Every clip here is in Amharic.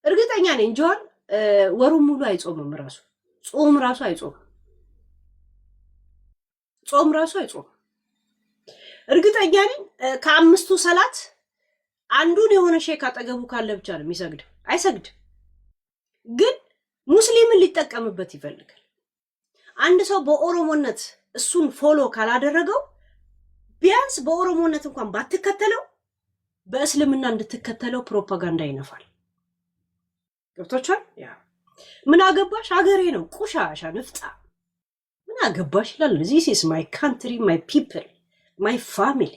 እርግጠኛ ነኝ ጆር ወሩን ሙሉ አይጾምም። ጾም ራሱ አይጾምም። እርግጠኛ ነኝ ከአምስቱ ሰላት አንዱን የሆነ ሼክ አጠገቡ ካለ ብቻ ነው የሚሰግድ። አይሰግድ ግን ሙስሊምን ሊጠቀምበት ይፈልጋል። አንድ ሰው በኦሮሞነት እሱን ፎሎ ካላደረገው ቢያንስ በኦሮሞነት እንኳን ባትከተለው በእስልምና እንድትከተለው ፕሮፓጋንዳ ይነፋል። ገብቶቻል? ያ ምን አገባሽ ሀገሬ ነው ቁሻሻ ንፍጣ ምን አገባሽ ይላል። ዚስ ኢዝ ማይ ካንትሪ ማይ ፒፕል ማይ ፋሚሊ።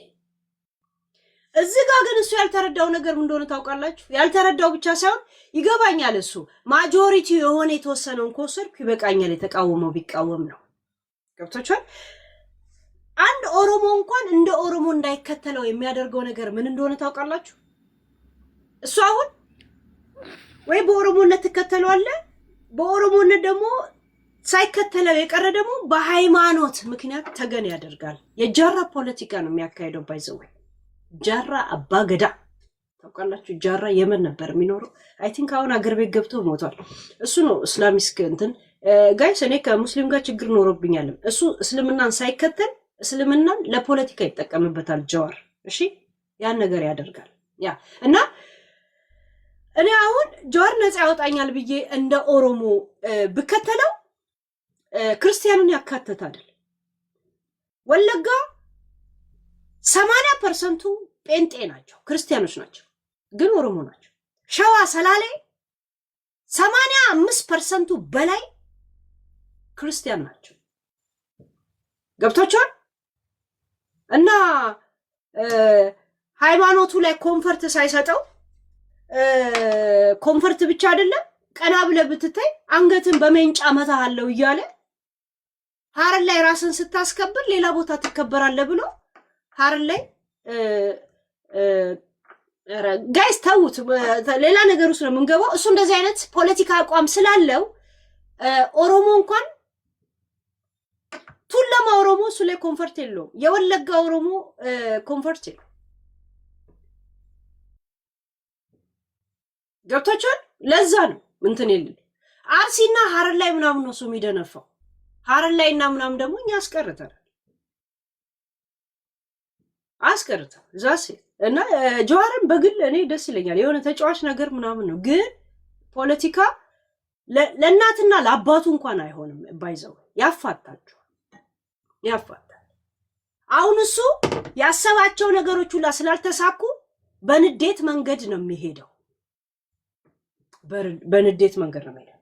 እዚህ ጋር ግን እሱ ያልተረዳው ነገር ምን እንደሆነ ታውቃላችሁ? ያልተረዳው ብቻ ሳይሆን ይገባኛል። እሱ ማጆሪቲ የሆነ የተወሰነውን ከወሰድኩ ይበቃኛል፣ የተቃወመው ቢቃወም ነው። ገብቶቻል? አንድ ኦሮሞ እንኳን እንደ ኦሮሞ እንዳይከተለው የሚያደርገው ነገር ምን እንደሆነ ታውቃላችሁ? እሱ አሁን ወይ በኦሮሞነት ትከተለዋለህ፣ በኦሮሞነት ደግሞ ሳይከተለው የቀረ ደግሞ በሃይማኖት ምክንያት ተገን ያደርጋል። የጃራ ፖለቲካ ነው የሚያካሄደው። ባይዘው ጃራ አባገዳ ታውቃላችሁ? ጃራ የመን ነበር የሚኖረው። አይ ቲንክ አሁን አገር ቤት ገብቶ ሞቷል። እሱ ነው እስላሚስክ እንትን ጋይስ። እኔ ከሙስሊም ጋር ችግር ኖሮብኛልም። እሱ እስልምናን ሳይከተል እስልምናን ለፖለቲካ ይጠቀምበታል ጀዋር። እሺ ያን ነገር ያደርጋል። ያ እና እኔ አሁን ጀዋር ነፃ ያወጣኛል ብዬ እንደ ኦሮሞ ብከተለው ክርስቲያኑን ያካተተ አይደል። ወለጋ 80% ጴንጤ ናቸው፣ ክርስቲያኖች ናቸው፣ ግን ኦሮሞ ናቸው። ሸዋ ሰላሌ 85% በላይ ክርስቲያን ናቸው። ገብቶቻል? እና ሃይማኖቱ ላይ ኮንፈርት ሳይሰጠው ኮንፈርት ብቻ አይደለም ቀና ብለህ ብትታይ አንገትን በመንጫ መታሃለው እያለ ሀረር ላይ ራስን ስታስከብር ሌላ ቦታ ትከበራለህ ብሎ ሀረር ላይ ጋይስ ተውት፣ ሌላ ነገር ውስጥ ነው የምንገባው። እሱ እንደዚህ አይነት ፖለቲካ አቋም ስላለው ኦሮሞ እንኳን ቱለማ ኦሮሞ እሱ ላይ ኮንፈርት የለውም። የወለጋ ኦሮሞ ኮንፈርት የለውም። ገብቶቻል? ለዛ ነው እንትን የለም። አርሲና ሀረር ላይ ምናምን ነው እሱ የሚደነፋው። ሀረር ላይ እና ምናምን ደግሞ እኛ አስቀርተናል ዛሴ እና ጀዋርን በግል እኔ ደስ ይለኛል። የሆነ ተጫዋች ነገር ምናምን ነው፣ ግን ፖለቲካ ለእናትና ለአባቱ እንኳን አይሆንም። ባይዘው ያፋታል። አሁን እሱ ያሰባቸው ነገሮች ሁላ ስላልተሳኩ በንዴት መንገድ ነው የሚሄደው። በንዴት መንገድ ነው የሚሄደው።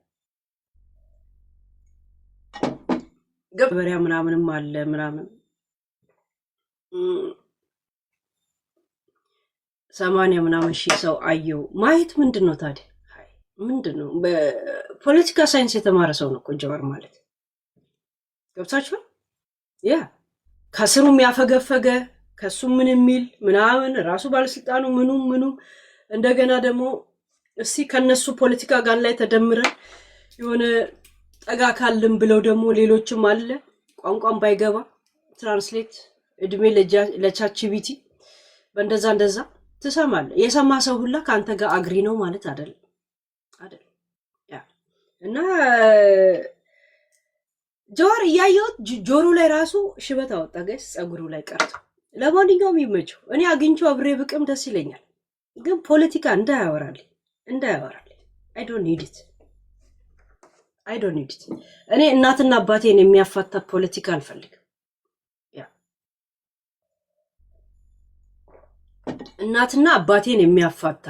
ገበሪያ ምናምንም አለ ምናምን 80 ምናምን ሺህ ሰው አየው ማየት ምንድን ነው ታዲያ? ምንድን ነው? በፖለቲካ ሳይንስ የተማረ ሰው ነው እኮ ጀዋር ማለት። ገብታችሁ? ያ ከስሩም ያፈገፈገ ከሱ ምን የሚል ምናምን ራሱ ባለስልጣኑ ምኑ እንደገና ደግሞ እስቲ ከነሱ ፖለቲካ ጋር ላይ ተደምረን የሆነ ጠጋ ካልን ብለው ደግሞ ሌሎችም አለ ቋንቋም ባይገባ ትራንስሌት እድሜ ለቻችቢቲ በእንደዛ ትሰማለህ። የሰማ ሰው ሁላ ከአንተ ጋር አግሪ ነው ማለት አይደለም። ያ እና ጀዋር እያየሁት ጆሮ ላይ ራሱ ሽበት አወጣ ጋይስ፣ ጸጉሩ ላይ ቀርቶ። ለማንኛውም ይመቸው። እኔ አግኝቼው አብሬ ብቅም ደስ ይለኛል፣ ግን ፖለቲካ እንዳያወራልኝ I don't need it። እኔ እናትና አባቴን የሚያፋታ ፖለቲካ አልፈልግም። ያ እናትና አባቴን የሚያፋታ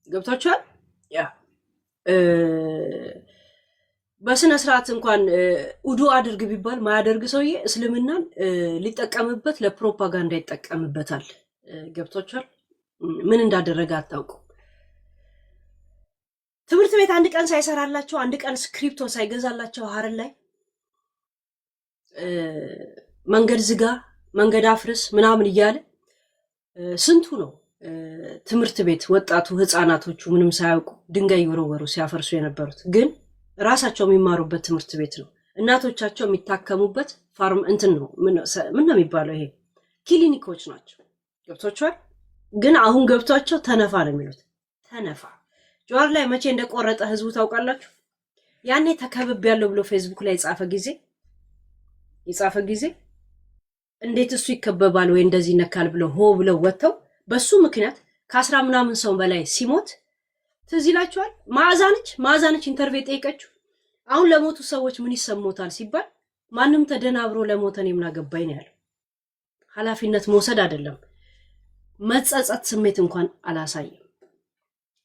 ገብታችኋል? ያ በስነ ስርዓት እንኳን ውዱ አድርግ ቢባል ማያደርግ ሰውዬ እስልምናን ሊጠቀምበት ለፕሮፓጋንዳ ይጠቀምበታል። ገብታችኋል? ምን እንዳደረገ አታውቁም። ትምህርት ቤት አንድ ቀን ሳይሰራላቸው አንድ ቀን ስክሪፕቶ ሳይገዛላቸው ሀረር ላይ መንገድ ዝጋ፣ መንገድ አፍርስ ምናምን እያለ ስንቱ ነው ትምህርት ቤት ወጣቱ ህፃናቶቹ ምንም ሳያውቁ ድንጋይ ይወረወሩ ሲያፈርሱ የነበሩት። ግን ራሳቸው የሚማሩበት ትምህርት ቤት ነው። እናቶቻቸው የሚታከሙበት ፋርም እንትን ነው። ምን ነው የሚባለው? ይሄ ክሊኒኮች ናቸው። ገብቶቻል? ግን አሁን ገብቷቸው ተነፋ ነው የሚሉት። ተነፋ ጀዋር ላይ መቼ እንደቆረጠ ህዝቡ ታውቃላችሁ? ያኔ ተከብብ ያለው ብሎ ፌስቡክ ላይ የጻፈ ጊዜ እንዴት እሱ ይከበባል ወይ እንደዚህ ይነካል ብለው ሆ ብለው ወጥተው በሱ ምክንያት ከ10 ምናምን ሰው በላይ ሲሞት ትዝ ይላችኋል። ማዕዛነች ኢንተርቪው ጠይቀችው አሁን ለሞቱ ሰዎች ምን ይሰሞታል ሲባል ማንም ተደናብሮ ለሞተ እኔ ምን አገባኝ ነው ያለው። ኃላፊነት መውሰድ አይደለም መጸጸት ስሜት እንኳን አላሳየም።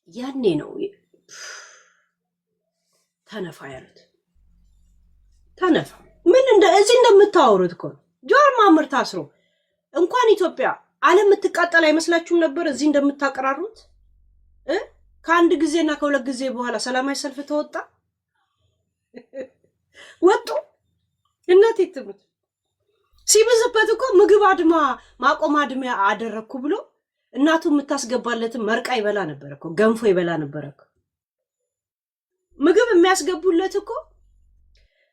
ያኔ ነው ተነፋ ያሉት። ተነፋ ምን እዚህ እንደምታወሩት እኮ ጀዋር መሐመድ ታስሮ እንኳን ኢትዮጵያ ዓለም የምትቃጠል አይመስላችሁም ነበር? እዚህ እንደምታቀራሩት ከአንድ ጊዜና ከሁለት ጊዜ በኋላ ሰላማዊ ሰልፍ ተወጣ ወጡ። እናቴ ትሙት ሲበዛበት እኮ ምግብ አድማ ማቆም አድማ አደረኩ ብሎ እናቱ የምታስገባለትን መርቃ ይበላ ነበር እኮ፣ ገንፎ ይበላ ነበር እኮ። ምግብ የሚያስገቡለት እኮ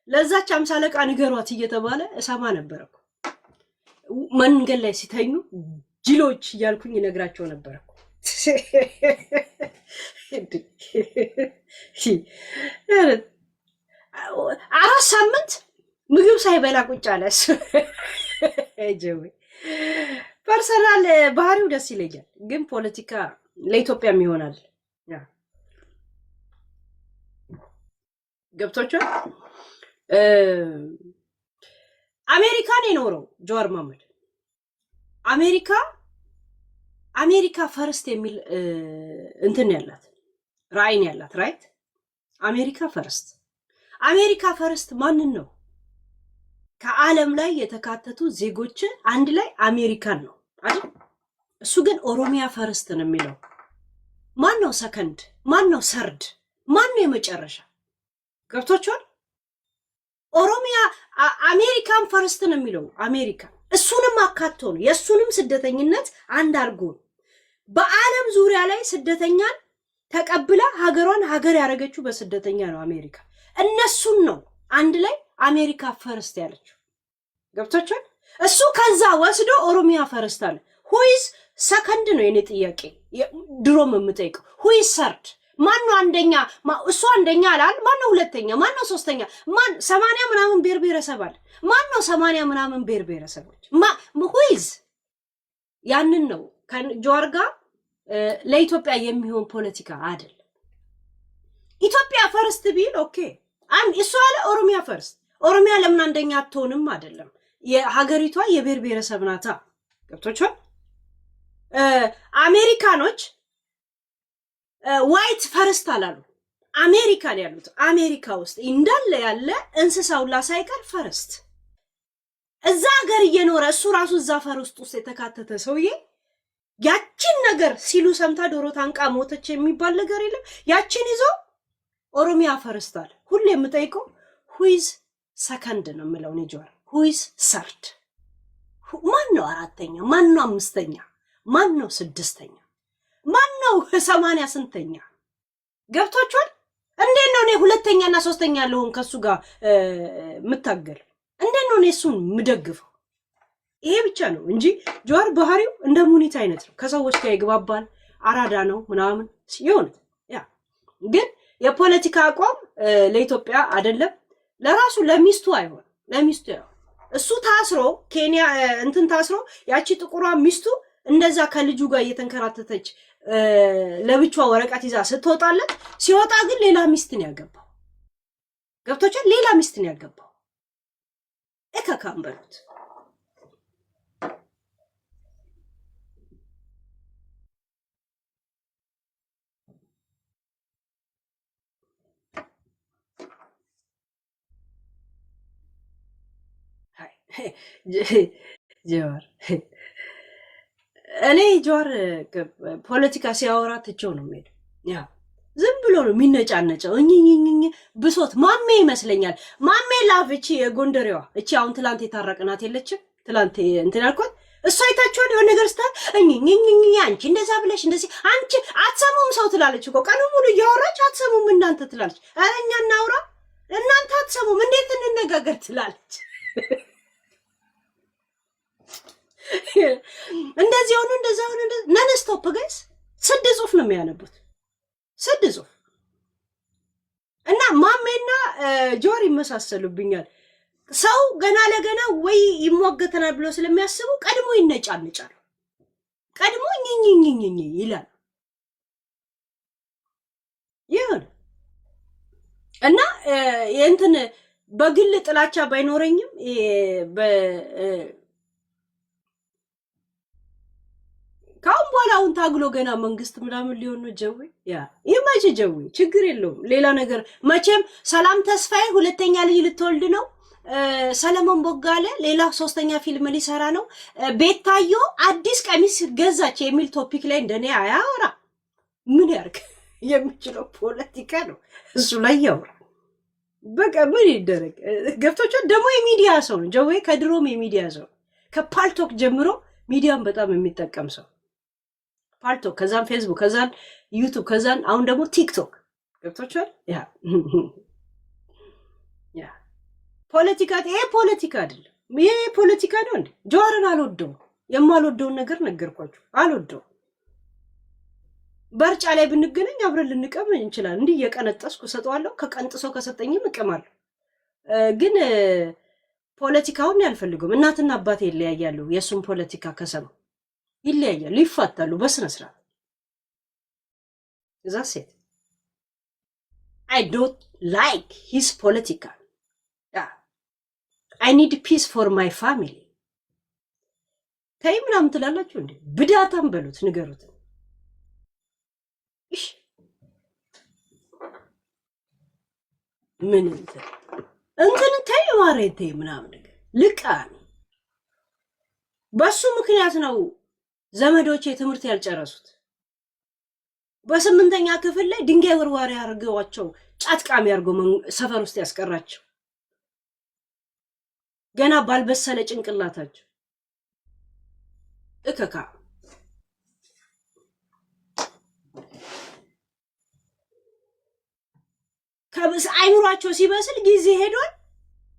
ለዛች 50 አለቃ ንገሯት እየተባለ እሰማ ነበር እኮ። መንገድ ላይ ሲተኙ ጅሎች እያልኩኝ ነግራቸው ነበር እኮ። 4 ሳምንት ምግብ ሳይበላ ቁጭ አለ እሱ። ፐርሰናል ባህሪው ደስ ይለኛል፣ ግን ፖለቲካ ለኢትዮጵያም ይሆናል። ገብቶቻል። አሜሪካን የኖረው ጀዋር መሐመድ አሜሪካ ፈርስት የሚል እንትን ያላት ራዕይን ያላት ራይት። አሜሪካ ፈርስት ማንን ነው? ከዓለም ላይ የተካተቱ ዜጎች አንድ ላይ አሜሪካን ነው አይደል? እሱ ግን ኦሮሚያ ፈርስት ነው የሚለው። ማን ነው ሰከንድ? ማን ነው ሰርድ? ማን ነው የመጨረሻ? ገብቶቻል። ኦሮሚያ አሜሪካን ፈርስት ነው የሚለው። አሜሪካ እሱንም አካቶ ነው የሱንም ስደተኝነት አንድ አድርጎ በዓለም ዙሪያ ላይ ስደተኛን ተቀብላ ሀገሯን ሀገር ያደረገችው በስደተኛ ነው አሜሪካ። እነሱን ነው አንድ ላይ አሜሪካ ፈርስት ያለችው። ገብቶቻል። እሱ ከዛ ወስዶ ኦሮሚያ ፈርስት አለ። ሁይዝ ሰከንድ ነው የኔ ጥያቄ፣ ድሮም የምጠይቀው ሁይዝ ሰርድ? ማን ነው አንደኛ? እሱ አንደኛ አላል። ማን ነው ሁለተኛ? ማን ነው ሶስተኛ? 80 ምናምን ብሔር ብሔረሰብ አለ። ማን ነው 80 ምናምን ብሔር ብሔረሰቦች? ሁይዝ ያንን ነው ከጀዋር ጋር ለኢትዮጵያ የሚሆን ፖለቲካ አይደለም። ኢትዮጵያ ፈርስት ቢል ኦኬ፣ እሱ አለ ኦሮሚያ ፈርስት። ኦሮሚያ ለምን አንደኛ አትሆንም? አይደለም የሀገሪቷ የብሔር ብሔረሰብ ናታ። ገብቶቻል። አሜሪካኖች ዋይት ፈርስት አላሉ። አሜሪካን ያሉት አሜሪካ ውስጥ እንዳለ ያለ እንስሳውላ ሳይቀር ፈርስት። እዛ ሀገር እየኖረ እሱ ራሱ እዛ ፈርስት ውስጥ የተካተተ ሰውዬ ያችን ነገር ሲሉ ሰምታ ዶሮ ታንቃ ሞተች የሚባል ነገር የለም። ያችን ይዞ ኦሮሚያ ፈርስት አለ። ሁሌ የምጠይቀው ሁይዝ ሰከንድ ነው የምለው እኔ ጀዋር። ሁይዝ ሰርድ? ማን ነው አራተኛ? ማን ነው አምስተኛ? ማን ነው ስድስተኛ? ማን ነው 80 ስንተኛ? ገብቶቻል። እንዴት ነው እኔ ሁለተኛና ሶስተኛ ያለውን ከሱ ጋር ምታገል? እንዴት ነው እኔ እሱን ምደግፈው? ይሄ ብቻ ነው እንጂ ጀዋር ባህሪው እንደ ሙኒት አይነት ነው። ከሰዎች ጋር ይግባባል፣ አራዳ ነው ምናምን ይሆን። ያ ግን የፖለቲካ አቋም ለኢትዮጵያ አይደለም፣ ለራሱ ለሚስቱ አይሆን። ለሚስቱ ያው እሱ ታስሮ ኬንያ እንትን ታስሮ ያቺ ጥቁሯ ሚስቱ እንደዛ ከልጁ ጋር እየተንከራተተች ለብቻዋ ወረቀት ይዛ ስትወጣለት፣ ሲወጣ ግን ሌላ ሚስትን ያገባው። ገብቶቻል። ሌላ ሚስትን ያገባው እከካምበሉት። ጀዋር እኔ ጀዋር ፖለቲካ ሲያወራ ትቼው ነው የሚሄደው። ያ ዝም ብሎ ነው የሚነጫነጨው። እኝኝኝ ብሶት ማሜ ይመስለኛል። ማሜ ላቭ እቺ የጎንደሬዋ እቺ አሁን ትላንት የታረቅናት የለችም? ትላንት እንትን ያልኳት እሷ አይታችኋል? የሆነ ነገር ስታል እኝኝኝ አንቺ እንደዛ ብለሽ እንደዚህ አንቺ አትሰሙም ሰው ትላለች እኮ ቀኑ ሙሉ እያወራች አትሰሙም እናንተ ትላለች። ኧረ እኛ እናውራ እናንተ አትሰሙም እንዴት እንነጋገር ትላለች። እንደዚህ ሆኖ እንደዛ ሆኖ ነን ስቶፕ ጋይስ ስድ ጽሁፍ ነው የሚያነቡት ስድ ጽሁፍ እና ማሜና ጆር ይመሳሰሉብኛል። ሰው ገና ለገና ወይ ይሟገተናል ብሎ ስለሚያስቡ ቀድሞ ይነጫነጫሉ። ቀድሞ ኝኝኝኝኝ ይላል ይሁን እና የእንትን በግል ጥላቻ ባይኖረኝም ካሁን በኋላ አሁን ታግሎ ገና መንግስት ምናምን ሊሆን ነው። ጀዊ ይመች ጀዊ ችግር የለውም። ሌላ ነገር መቼም ሰላም ተስፋዬ ሁለተኛ ልጅ ልትወልድ ነው። ሰለሞን ቦጋለ ሌላ ሶስተኛ ፊልም ሊሰራ ነው። ቤታዮ አዲስ ቀሚስ ገዛች የሚል ቶፒክ ላይ እንደኔ አያወራ። ምን ያርግ? የሚችለው ፖለቲካ ነው፣ እሱ ላይ ያወራ። በቃ ምን ይደረግ? ገብቶች ደግሞ የሚዲያ ሰው ነው ጀዊ። ከድሮም የሚዲያ ሰው ከፓልቶክ ጀምሮ ሚዲያን በጣም የሚጠቀም ሰው ፓልቶክ፣ ከዛን ፌስቡክ፣ ከዛን ዩቱብ፣ ከዛን አሁን ደግሞ ቲክቶክ ገብቶቻል። ያ ፖለቲካ ይሄ ፖለቲካ አይደለም። ይሄ ፖለቲካ ነው እንዴ? ጀዋርን አልወደው፣ የማልወደውን ነገር ነገርኳችሁ። አልወደው። በርጫ ላይ ብንገናኝ አብረን ልንቀም እንችላለን። እንዲህ የቀነጠስኩ ሰጠዋለሁ፣ ከቀንጥሶ ከሰጠኝም እቀማለሁ። ግን ፖለቲካውን ያልፈልገውም። እናትና አባቴ ይለያያሉ። የሱን ፖለቲካ ከሰሙ ይለያያሉ፣ ይፋታሉ በስነ ስርዓት። እዛ ሴት I don't like his political. I need peace for my family. ተይ ምናምን ትላላችሁ እንዴ? ብዳታም በሉት ንገሩት። እሺ ምን እንትን ተይ ማሬ ተይ ምናምን ነገር ልቃን በሱ ምክንያት ነው ዘመዶቼ ትምህርት ያልጨረሱት። በስምንተኛ ክፍል ላይ ድንጋይ ወርዋሪ አድርገዋቸው ጫትቃሚ አድርገው ሰፈር ውስጥ ያስቀራቸው ገና ባልበሰለ ጭንቅላታቸው እከካ ከበስ አይኑራቸው ሲበስል ጊዜ ሄዷል።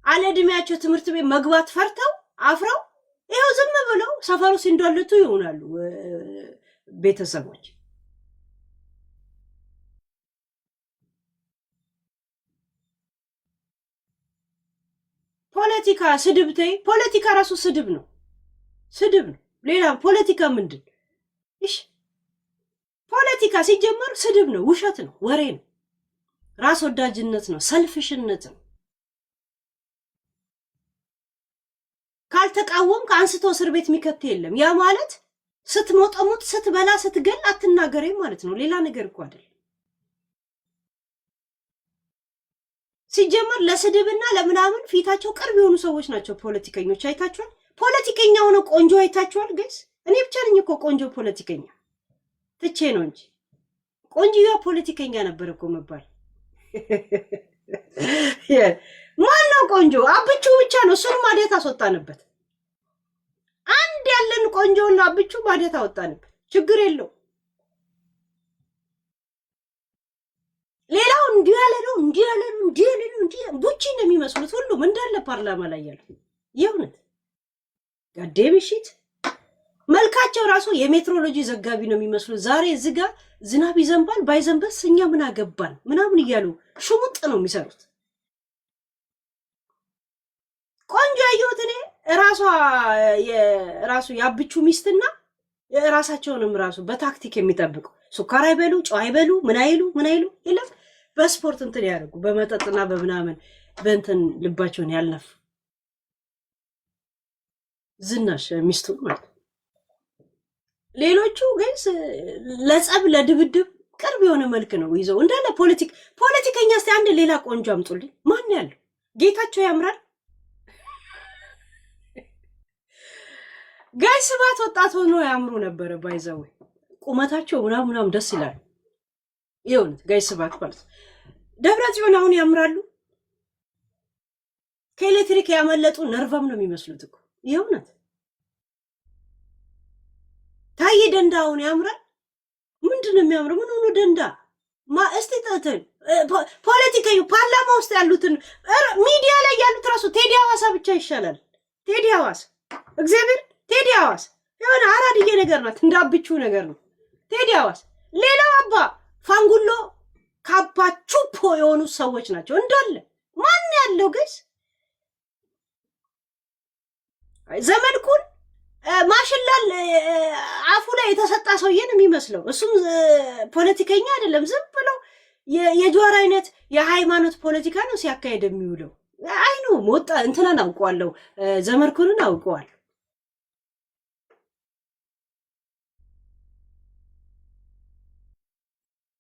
አለ እድሜያቸው ትምህርት ቤት መግባት ፈርተው አፍረው ይሄው ዝም ብለው ሰፈሩ ሲንዶልቱ ይሆናሉ ቤተሰቦች። ፖለቲካ ስድብ ተይ። ፖለቲካ ራሱ ስድብ ነው፣ ስድብ ነው። ሌላ ፖለቲካ ምንድን? እሺ ፖለቲካ ሲጀመር ስድብ ነው፣ ውሸት ነው፣ ወሬ ነው፣ ራስ ወዳጅነት ነው፣ ሰልፍሽነት ነው። ካልተቃወም ከአንስቶ እስር ቤት የሚከት የለም። ያ ማለት ስትሞጠሙት ስትበላ ስትገል አትናገረኝ ማለት ነው። ሌላ ነገር እኮ አይደል። ሲጀመር ለስድብና ለምናምን ፊታቸው ቅርብ የሆኑ ሰዎች ናቸው ፖለቲከኞች። አይታችኋል? ፖለቲከኛ ሆነ ቆንጆ አይታችኋል? ጋይስ እኔ ብቻ ነኝ እኮ ቆንጆ ፖለቲከኛ ትቼ ነው እንጂ ቆንጆዋ ፖለቲከኛ ነበር እኮ መባል። ማነው ቆንጆ? አብቹ ብቻ ነው። እሱን ማዲያት አስወጣንበት። አንድ ያለን ቆንጆና አብቹ ማዲያት አወጣንበት። ችግር የለው። ሌላው እንዲህ ያለ ነው፣ እንዲህ ያለ ነው፣ እንዲህ ያለ ነው፣ እንዲህ ቡቺ ነው የሚመስሉት ሁሉም እንዳለ ፓርላማ ላይ ያሉ የእውነት ጋዴም ሽት መልካቸው ራሱ የሜትሮሎጂ ዘጋቢ ነው የሚመስሉት። ዛሬ እዚህ ጋር ዝናብ ይዘንባል ባይዘንበስ እኛ ምን አገባን ምናምን እያሉ ሽሙጥ ነው የሚሰሩት። ቆንጆ ያየሁት እኔ ራሱ ያብቹ ሚስትና ራሳቸውንም ራሱ በታክቲክ የሚጠብቁ ሱካር አይበሉ ጨው አይበሉ ምን አይሉ የለም በስፖርት እንትን ያደርጉ በመጠጥና በምናምን በእንትን ልባቸውን ያልነፉ ዝናሽ ሚስቱ ማለት። ሌሎቹ ግን ለጸብ ለድብድብ ቅርብ የሆነ መልክ ነው ይዘው እንዳለ ፖለቲከኛ። እስቲ አንድ ሌላ ቆንጆ አምጡልኝ። ማን ያለው? ጌታቸው ያምራል ጋይ ስባት ወጣት ሆኖ ያምሩ ነበር። ባይዘው ቁመታቸው ምናምን ደስ ይላል። ይሁንት ጋይ ስባት ማለት ደብረጽዮን አሁን ያምራሉ። ከኤሌክትሪክ ያመለጡ ነርቫም ነው የሚመስሉት እኮ ይሁንት። ታዬ ደንዳ አሁን ያምራል። ምንድነው የሚያምረው? ምን ሆኖ ደንዳ እስቲ ተተል ፖለቲከኞ ፓርላማ ውስጥ ያሉትን ሚዲያ ላይ ያሉት ራሱ ቴዲ ሐዋሳ ብቻ ይሻላል። ቴዲ ሐዋሳ እግዚአብሔር ቴዲ አዋስ የሆነ አራድዬ ነገር ናት፣ እንዳብቹ ነገር ነው ቴዲ አዋስ። ሌላው አባ ፋንጉሎ ካባቹፖ የሆኑ ሰዎች ናቸው እንዳለ። ማን ያለው ገይስ ዘመድኩን ማሽላል አፉ ላይ የተሰጣ ሰውዬን የሚመስለው እሱም ፖለቲከኛ አይደለም። ዝም ብሎ የጀዋር አይነት የሃይማኖት ፖለቲካ ነው ሲያካሄድ የሚውለው። አይኑ ሞጣ እንትናን አውቀዋለሁ፣ ዘመድኩንን አውቀዋለሁ።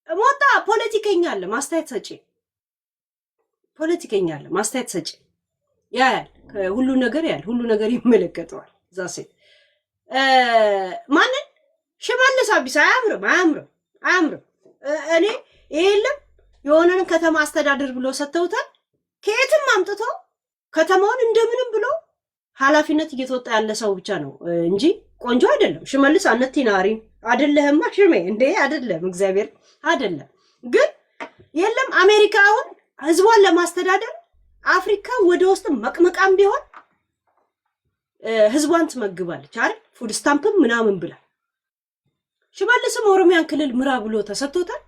ሞጣ ፖለቲከኛ አለ፣ ማስተያየት ሰጪ ፖለቲከኛ አለ፣ ማስተያየት ሰጪ ያያል፣ ሁሉ ነገር ያያል፣ ሁሉ ነገር ይመለከተዋል። ዛሴ ማንን ሽመልስ አብዲሳ አያምርም። እኔ የለም የሆነን ከተማ አስተዳደር ብሎ ሰጥተውታል። ከየትም አምጥቶ ከተማውን እንደምንም ብሎ ኃላፊነት እየተወጣ ያለ ሰው ብቻ ነው እንጂ ቆንጆ አይደለም። ሽመልስ አነቲናሪ አይደለህማ ሽሜ እንዴ አይደለም፣ እግዚአብሔር አይደለም። ግን የለም አሜሪካ አሁን ህዝቧን ለማስተዳደር አፍሪካ ወደ ውስጥ መቅመቃም ቢሆን ህዝቧን ትመግባለች አይደል? ፉድ ስታምፕም ምናምን ብላ። ሽመልስም ኦሮሚያን ክልል ምራ ብሎ ተሰጥቶታል።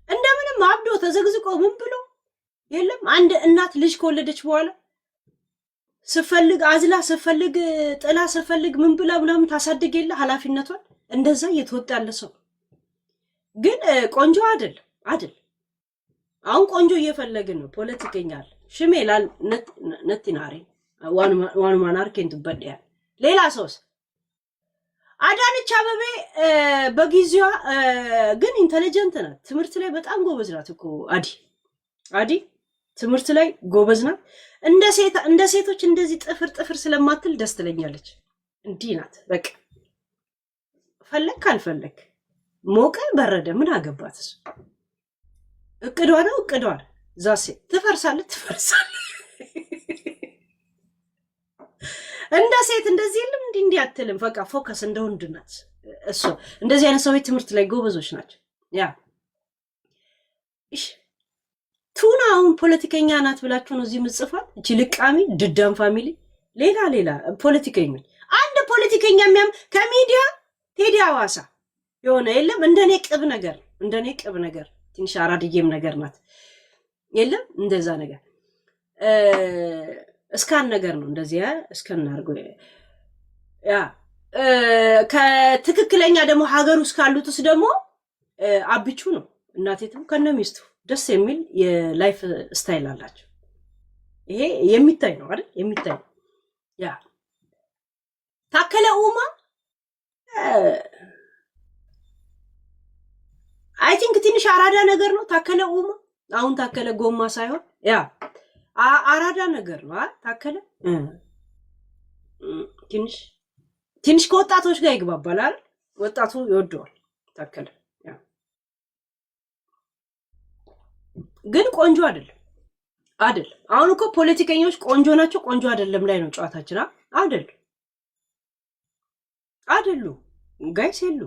እንደምንም አብዶ ተዘግዝቆ ምን ብሎ የለም አንድ እናት ልጅ ከወለደች በኋላ ስፈልግ አዝላ ስፈልግ ጥላ ስፈልግ ምን ብላ ምናምን ታሳድግ የለ ኃላፊነቷን እንደዛ እየተወጣ ያለ ሰው ግን ቆንጆ አይደል። አሁን ቆንጆ እየፈለግን ነው። ፖለቲከኛ አለ ሽሜ ላል ነቲናሪ ዋን ማናር ከንቱ በዲያ ሌላ ሰውስ አዳነች አበቤ በጊዜዋ ግን ኢንተለጀንት ናት። ትምህርት ላይ በጣም ጎበዝ ናት እኮ አዲ ትምህርት ላይ ጎበዝ ናት። እንደ ሴቶች እንደዚህ ጥፍር ስለማትል ደስ ትለኛለች። እንዲህ ናት በቃ። ፈለክ ካልፈለክ ሞቀ በረደ ምን አገባት? እቅዷ ነው ዛሴ ትፈርሳለች። እንደ ሴት እንደዚህ የለም እንዲህ አትልም። በቃ ፎከስ እንደ ወንድ ናት እሷ። እንደዚህ አይነት ሰዎች ትምህርት ላይ ጎበዞች ናቸው። ያ ቱና አሁን ፖለቲከኛ ናት ብላችሁ ነው እዚህ ምጽፋት? እቺ ልቃሚ ድዳም ፋሚሊ ሌላ ፖለቲከኞች። አንድ ፖለቲከኛ የሚያም ከሚዲያ ቴዲ አዋሳ የሆነ የለም እንደኔ ቅብ ነገር ትንሽ አራድዬም ነገር ናት የለም እንደዛ ነገር እስካን ነገር ነው እንደዚህ እስከን አድርጎ ያ ከትክክለኛ ደግሞ ሀገር ውስጥ ካሉትስ ደግሞ አብቹ ነው እናቴቱ ከነሚስቱ ደስ የሚል የላይፍ ስታይል አላቸው። ይሄ የሚታይ ነው አይደል? የሚታይ ያ ታከለ ኡማ አይ ቲንክ ትንሽ አራዳ ነገር ነው ታከለ ኡማ። አሁን ታከለ ጎማ ሳይሆን ያ አራዳ ነገር ነው ታከለ። ትንሽ ከወጣቶች ጋር ይግባባል አይደል? ወጣቱ ይወደዋል ታከለ። ግን ቆንጆ አይደለም። አሁን እኮ ፖለቲከኞች ቆንጆ ናቸው ቆንጆ አይደለም ላይ ነው ጨዋታችን አይደሉ ጋይስ የሉ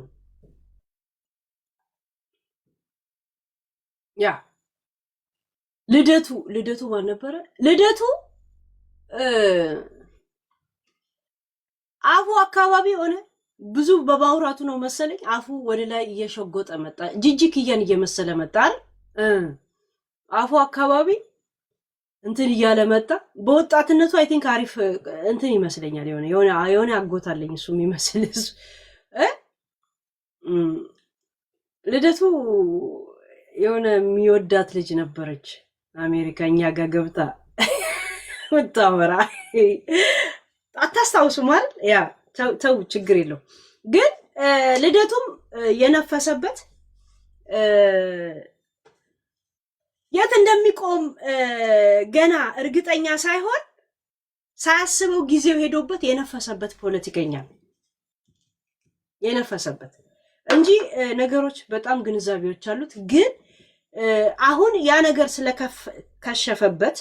ያ ልደቱ ማን ነበረ? ልደቱ አፉ አካባቢ ሆነ ብዙ በማውራቱ ነው መሰለኝ አፉ ወደ ላይ እየሸጎጠ መጣ። ጂጂክያን እየመሰለ መጣ አይደል? አፉ አካባቢ እንትን እያለ መጣ። በወጣትነቱ አይ ቲንክ አሪፍ እንትን ይመስለኛል። የሆነ አጎታለኝ እሱ የሚመስል እሱ ልደቱ የሆነ የሚወዳት ልጅ ነበረች አሜሪካኛ ጋር ገብታ ወጣወራ አታስታውሱም አይደል? ያ ተው ችግር የለው። ግን ልደቱም የነፈሰበት የት እንደሚቆም ገና እርግጠኛ ሳይሆን ሳያስበው ጊዜው ሄዶበት የነፈሰበት ፖለቲከኛ የነፈሰበት እንጂ ነገሮች በጣም ግንዛቤዎች አሉት። ግን አሁን ያ ነገር ስለከሸፈበት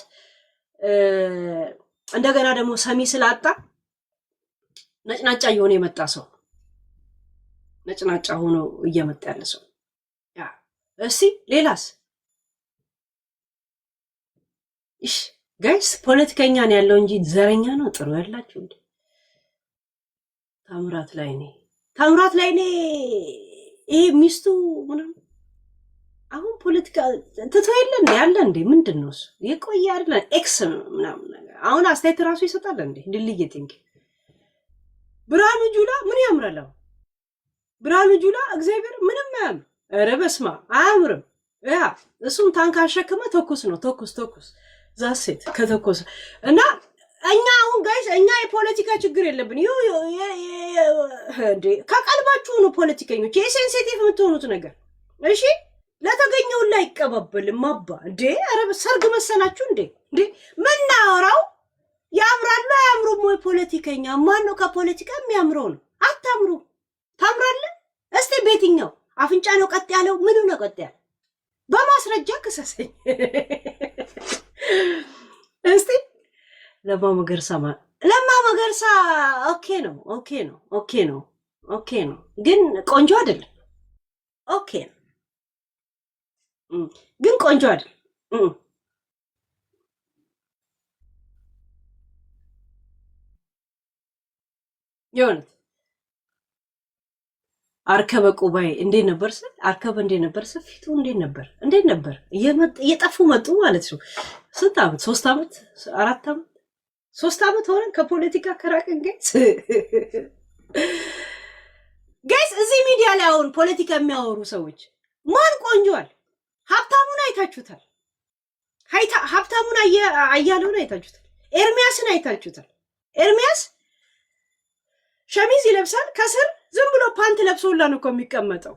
እንደገና ደግሞ ሰሚ ስላጣ ነጭናጫ እየሆነ የመጣ ሰው ነጭናጫ ሆኖ እየመጣ ያለ ሰው ያ እስቲ ሌላስ ጋይስ ፖለቲከኛ ነው ያለው እንጂ ዘረኛ ነው ጥሩ ያላችሁ እንዴ? ታምራት ላይኔ ይሄ ሚስቱ ምናምን አሁን ፖለቲካ ትቶ የለ ያለ እንዴ? ምንድን ነው እሱ? የቆየ አይደለ ኤክስ ምናምን ነገር አሁን አስተያየት ራሱ ይሰጣል እንዴ? ድልዬ ቲንክ ብርሃኑ ጁላ ምን ያምራል? ብርሃኑ ጁላ እግዚአብሔር ምንም አያምር። ኧረ በስመ አብ አያምርም። ያ እሱም ታንክ አሸክመ ተኩስ ነው ተኩስ ዛሴት ከተኮሰ እና እኛ አሁን ጋይስ እኛ የፖለቲካ ችግር የለብን። እንዴ ከቀልባችሁ ነው ፖለቲከኞች የሴንሲቲቭ የምትሆኑት ነገር እሺ። ለተገኘው ላይ ይቀበልም አባ እንዴ! ኧረ ሰርግ መሰናችሁ እንዴ? ምናወራው ያምራሉ አያምሩም ወይ? ፖለቲከኛ ማን ነው ከፖለቲካ የሚያምረው ነው? አታምሩ። ታምራለህ? እስቲ ቤትኛው አፍንጫ ነው ቀጥ ያለው? ምኑ ነው ቀጥ ያለው? በማስረጃ ክሰሰኝ እስቲ። ለማ መገርሳ ኦኬ ነው ግን ቆንጆ አይደለም። ኦኬ ነው ግን ቆንጆ አይደል? የሆነት አርከበ ቁባይ እንዴት ነበር? አርከበ እንዴት ነበር? ፊቱ እንዴት ነበር? እየጠፉ መጡ ማለት ነው። ስንት ዓመት? 3 ዓመት 4 ዓመት 3 ዓመት ሆነን ከፖለቲካ ከራቅን ጋይስ እዚህ ሚዲያ ላይ አሁን ፖለቲካ የሚያወሩ ሰዎች ማን ቆንጆዋል? ሀብታሙን አይታችሁታል? ሀብታሙን አያለውን አይታችሁታል? ኤርሚያስን አይታችሁታል? ኤርሚያስ ሸሚዝ ይለብሳል፣ ከስር ዝም ብሎ ፓንት ለብሶላ ነው እኮ የሚቀመጠው።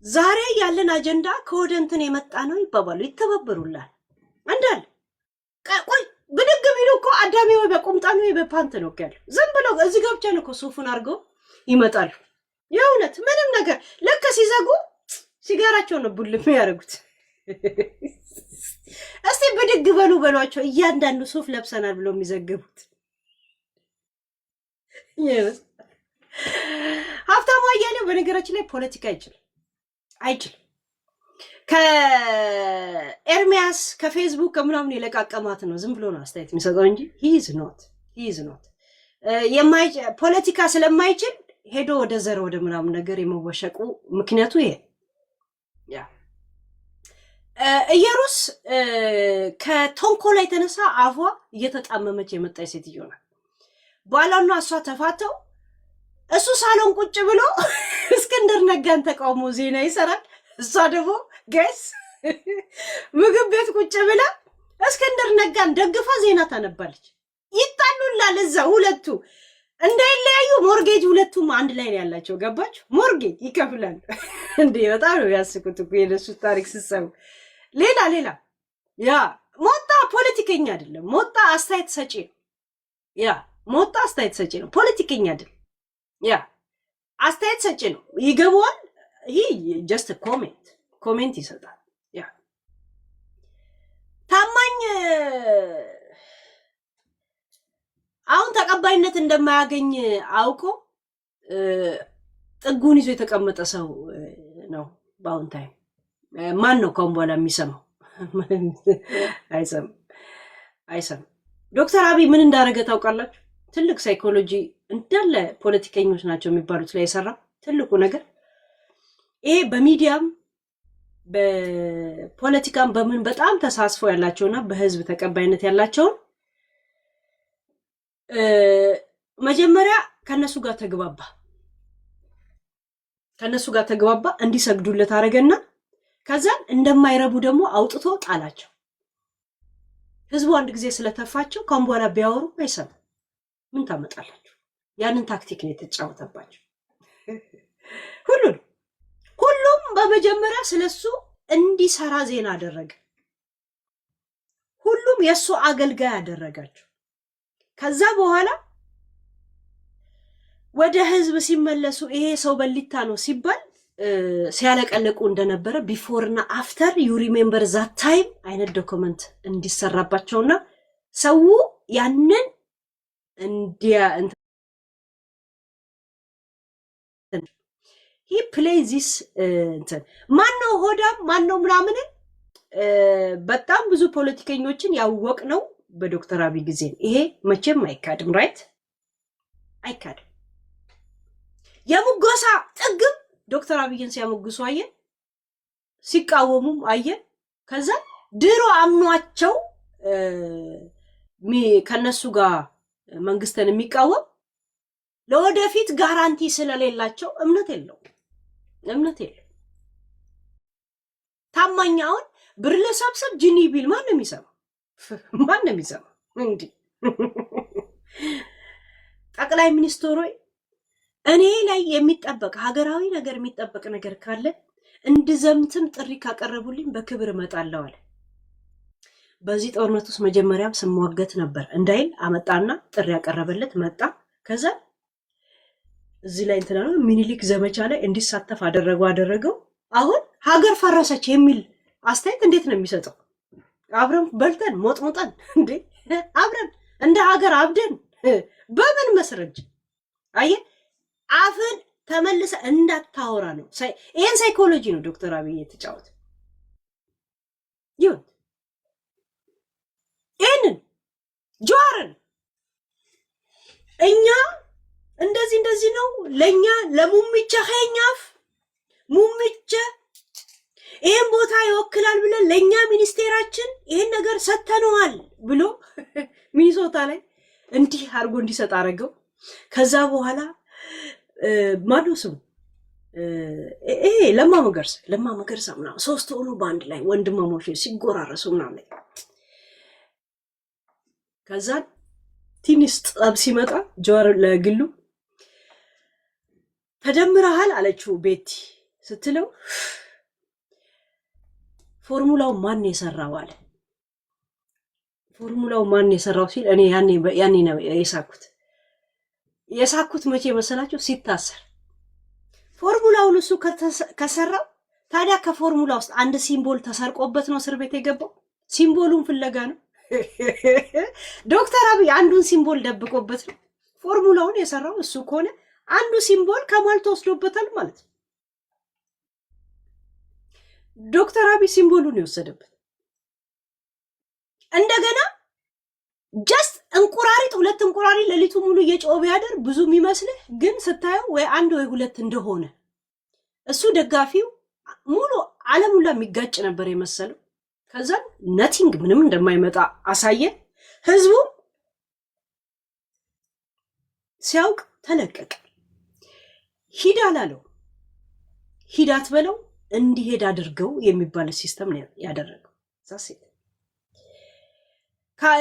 ዛሬ ያለን አጀንዳ ከወደ እንትን የመጣ ነው ይባባሉ፣ ይተባበሩላል። አንዳል ቆይ ብድግ ቢሉ እኮ አዳሚ ወይ በቁምጣ ነው ወይ በፓንት ነው ያለው። ዝም ብሎ እዚህ ጋር ብቻ ነው እኮ ሱፉን አድርገው ይመጣሉ። የእውነት ምንም ነገር ለካ ሲዘጉ ሲጋራቸው ነው ቡል የሚያደርጉት። እስቲ ብድግ በሏቸው እያንዳንዱ ሱፍ ለብሰናል ብሎ የሚዘግቡት። ሀብታሙ አያሌው በነገራችን ላይ ፖለቲካ አይችልም። ከኤርሚያስ ከፌስቡክ ከምናምን የለቃቀማት ነው ዝም ብሎ ነው አስተያየት የሚሰጠው እንጂ ሂዝ ኖት ፖለቲካ ስለማይችል ሄዶ ወደ ዘር ወደ ምናምን ነገር የመወሸቁ ምክንያቱ ይሄ ኢየሩስ ከተንኮላ የተነሳ አፏ እየተጣመመች የመጣች ሴትዮ ናት። ባሏና እሷ ተፋተው እሱ ሳሎን ቁጭ ብሎ እስክንድር ነጋን ተቃውሞ ዜና ይሰራል። እሷ ደግሞ ጋይስ ምግብ ቤት ቁጭ ብላ እስክንድር ነጋን ደግፋ ዜና ታነባለች። ይጣሉላል እዛ ሁለቱ እንዳይለያዩ ሞርጌጅ ሁለቱም አንድ ላይ ነው ያላቸው። ገባችሁ? ሞርጌጅ ይከፍላል እንዴ! በጣም ነው ያስቁት እኮ የነሱ ታሪክ ሲሰሙ። ሌላ ያ ሞጣ ፖለቲከኛ አይደለም። ሞጣ አስተያየት ሰጪ ነው። ሞጣ አስተያየት ሰጪ ነው፣ ፖለቲከኛ አይደለም። አስተያየት ሰጪ ነው፣ ይገባዋል። ይህ ጀስት ኮሜንት ይሰጣል። ታማኝ አሁን ተቀባይነት እንደማያገኝ አውቆ ጥጉን ይዞ የተቀመጠ ሰው ነው። በአሁን ታይም ማን ነው ከአሁን በኋላ የሚሰማው? አይሰማም። ዶክተር አብይ ምን እንዳደረገ ታውቃላችሁ? ትልቅ ሳይኮሎጂ እንዳለ ፖለቲከኞች ናቸው የሚባሉት ላይ የሰራ ትልቁ ነገር ይሄ በሚዲያም በፖለቲካም በምን በጣም ተሳስፈው ያላቸውና በህዝብ ተቀባይነት ያላቸውን መጀመሪያ ከነሱ ጋር ተግባባ እንዲሰግዱለት አደረገና ከዛን እንደማይረቡ ደግሞ አውጥቶ ጣላቸው። ህዝቡ አንድ ጊዜ ስለተፋቸው ካሁን በኋላ ቢያወሩ አይሰሙ። ምን ታመጣላችሁ? ያንን ታክቲክ ነው የተጫወተባቸው። ሁሉም በመጀመሪያ ስለሱ እንዲሰራ ዜና አደረገ። ሁሉም የሱ አገልጋይ አደረጋቸው። ከዛ በኋላ ወደ ህዝብ ሲመለሱ ይሄ ሰው በሊታ ነው ሲባል ሲያለቀለቁ እንደነበረ ቢፎር እና አፍተር ዩ ሪሜምበር ዛት ታይም አይነት ዶክመንት እንዲሰራባቸውና ሰው ያንን he plays this ማነው ሆዳም ማነው ምናምን በጣም ብዙ ፖለቲከኞችን ያወቅ ነው በዶክተር አብይ ጊዜ። ይሄ መቼም አይካድም። ራይት አይካድም። የሙገሳ ጥግም ዶክተር አብይን ሲያሞግሱ አየን፣ ሲቃወሙም አየን። ከዛ ድሮ አምኗቸው ከነሱ ጋር መንግስትን የሚቃወም ለወደፊት ጋራንቲ ስለሌላቸው እምነት የለው። ታማኛውን ብር ለሰብሰብ ጂኒ ቢል ማን ነው የሚሰማው? እንዴ ጠቅላይ ሚኒስትሩ እኔ ላይ የሚጠበቅ ሀገራዊ ነገር የሚጠበቅ ነገር ካለ እንድዘምትም ጥሪ ካቀረቡልኝ በክብር እመጣለሁ አለ። በዚህ ጦርነት ውስጥ መጀመሪያም ስሟገት ነበር እንዳይል አመጣና ጥሪ ያቀረበለት መጣ። ከዛ እዚህ ላይ እንትና ነው ሚኒሊክ ዘመቻ ላይ እንዲሳተፍ አደረገው። አሁን ሀገር ፈረሰች የሚል አስተያየት እንዴት ነው የሚሰጠው? አብረን በልተን ሞጥሞጠን እንዴ አብረን እንደ ሀገር አብደን በምን መስረጅ አየ አፍን ተመልሰ እንዳታወራ ነው። ይሄን ሳይኮሎጂ ነው ዶክተር አብይ የተጫወተ። ይሄንን ጀዋርን እኛ እንደዚህ ነው ለኛ ለሙምቻ ኸኛፍ ሙምቻ ይሄን ቦታ ይወክላል ብለን ለኛ ሚኒስቴራችን ይሄን ነገር ሰተነዋል ብሎ ሚኒሶታ ላይ እንዲህ አርጎ እንዲሰጥ አረገው። ከዛ በኋላ ማነው ስሙ ይሄ ለማ መገርሳ ምናምን ሶስት ሆኖ በአንድ ላይ ወንድማሞች ሲጎራረሱ ምናምን ከዛ ትንሽ ጠብ ሲመጣ ጀዋር ለግሉ ተደምረሃል አለችው ቤቲ ስትለው ፎርሙላው ማን የሰራው አለ። ፎርሙላው ማን የሰራው ሲል እኔ ያኔ ነው የሳኩት መቼ መሰላችሁ? ሲታሰር ፎርሙላውን እሱ ከሰራው ታዲያ ከፎርሙላ ውስጥ አንድ ሲምቦል ተሰርቆበት ነው እስር ቤት የገባው። ሲምቦሉን ፍለጋ ነው ዶክተር አብይ አንዱን ሲምቦል ደብቆበት ነው ፎርሙላውን የሰራው እሱ ከሆነ አንዱ ሲምቦል ከማል ተወስዶበታል ማለት ነው። ዶክተር አብይ ሲምቦሉን የወሰደበት እንደገና ጀስት እንቁራሪት ሁለት እንቁራሪት ለሊቱ ሙሉ እየጮኸ ቢያደር ብዙ የሚመስልህ ግን ስታየው ወይ አንድ ወይ ሁለት እንደሆነ እሱ ደጋፊው ሙሉ ዓለም ሁላ የሚጋጭ ነበር የመሰለው። ከዛ ነቲንግ ምንም እንደማይመጣ አሳየ። ህዝቡ ሲያውቅ ተለቀቀ። ሂድ አላለው፣ ሂድ አትበለው እንዲሄድ አድርገው የሚባል ሲስተም ነው ያደረገው። ዛሴት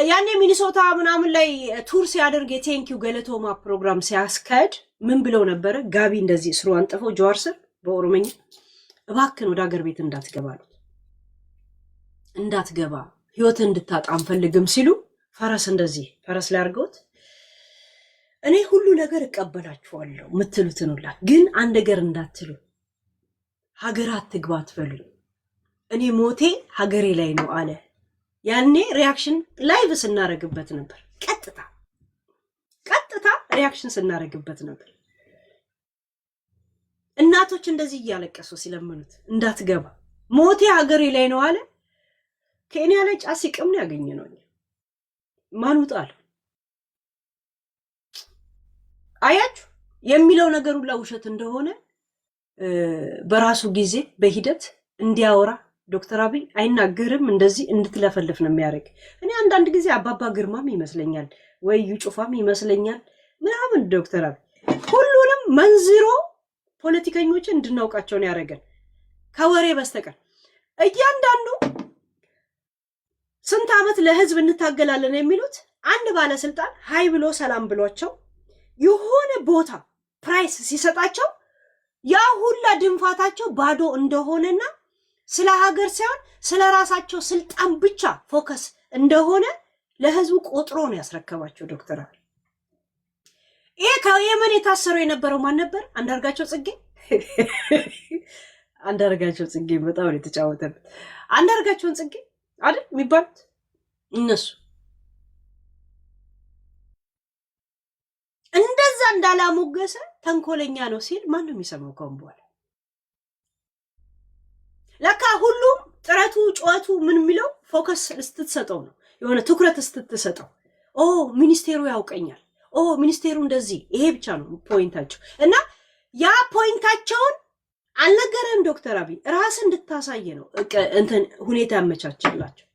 ያኔ ሚኒሶታ ምናምን ላይ ቱር ሲያደርግ የቴንኪው ገለቶማ ፕሮግራም ሲያስካሄድ ምን ብለው ነበረ? ጋቢ እንደዚህ ስሩ አንጥፈው ጀዋር ስር በኦሮመኛ እባክን ወደ ሀገር ቤት እንዳትገባ ህይወትን እንድታጣ አንፈልግም ሲሉ ፈረስ ላይ አድርገውት እኔ ሁሉ ነገር እቀበላችኋለሁ ምትሉትን ሁላ ግን አንድ ነገር እንዳትሉ ሀገር አትግባ አትበሉ፣ እኔ ሞቴ ሀገሬ ላይ ነው አለ። ያኔ ሪያክሽን ላይቭ ስናረግበት ነበር። ቀጥታ ሪያክሽን ስናረግበት ነበር። እናቶች እንደዚህ እያለቀሱ ሲለምኑት እንዳትገባ ሞቴ ሀገሬ ላይ ነው አለ። ኬንያ ላይ ጫት ሲቅም ነው ያገኘነው። ማን ውጣል? አያችሁ የሚለው ነገር ሁላ ውሸት እንደሆነ በራሱ ጊዜ በሂደት እንዲያወራ ዶክተር አብይ አይናገርም። እንደዚህ እንድትለፈልፍ ነው የሚያደርግ። እኔ አንዳንድ ጊዜ አባባ ግርማም ይመስለኛል ወይ ዩጩፋም ይመስለኛል ምናምን ዶክተር አብይ ሁሉንም መንዝሮ ፖለቲከኞችን እንድናውቃቸው ነው ያደረገን ከወሬ በስተቀር። እያንዳንዱ ስንት ዓመት ለህዝብ እንታገላለን የሚሉት አንድ ባለስልጣን ሃይ ብሎ ሰላም ብሏቸው የሆነ ቦታ ፕራይስ ሲሰጣቸው ያ ሁላ ድንፋታቸው ባዶ እንደሆነና ስለ ሀገር ሳይሆን ስለ ራሳቸው ስልጣን ብቻ ፎከስ እንደሆነ ለህዝቡ ቆጥሮ ነው ያስረከባቸው ዶክተር አብይ። ይሄ ከየመን የታሰረው የነበረው ማን ነበር? አንዳርጋቸው ጽጌ በጣም ነው የተጫወተበት። አንዳርጋቸውን ጽጌ አይደል የሚባሉት እነሱ እንደዛ እንዳላሞገሰ ተንኮለኛ ነው ሲል ማን ነው የሚሰማው? ከሆነ በኋላ ለካ ሁሉም ጥረቱ ጨዋቱ ምን የሚለው ፎከስ ስትሰጠው ነው የሆነ ትኩረት ስትሰጠው። ሚኒስቴሩ ያውቀኛል፣ ሚኒስቴሩ እንደዚህ፣ ይሄ ብቻ ነው ፖይንታቸው። እና ያ ፖይንታቸውን አልነገረም ዶክተር አብይ ራስ እንድታሳይ ነው እንትን ሁኔታ ያመቻችላቸው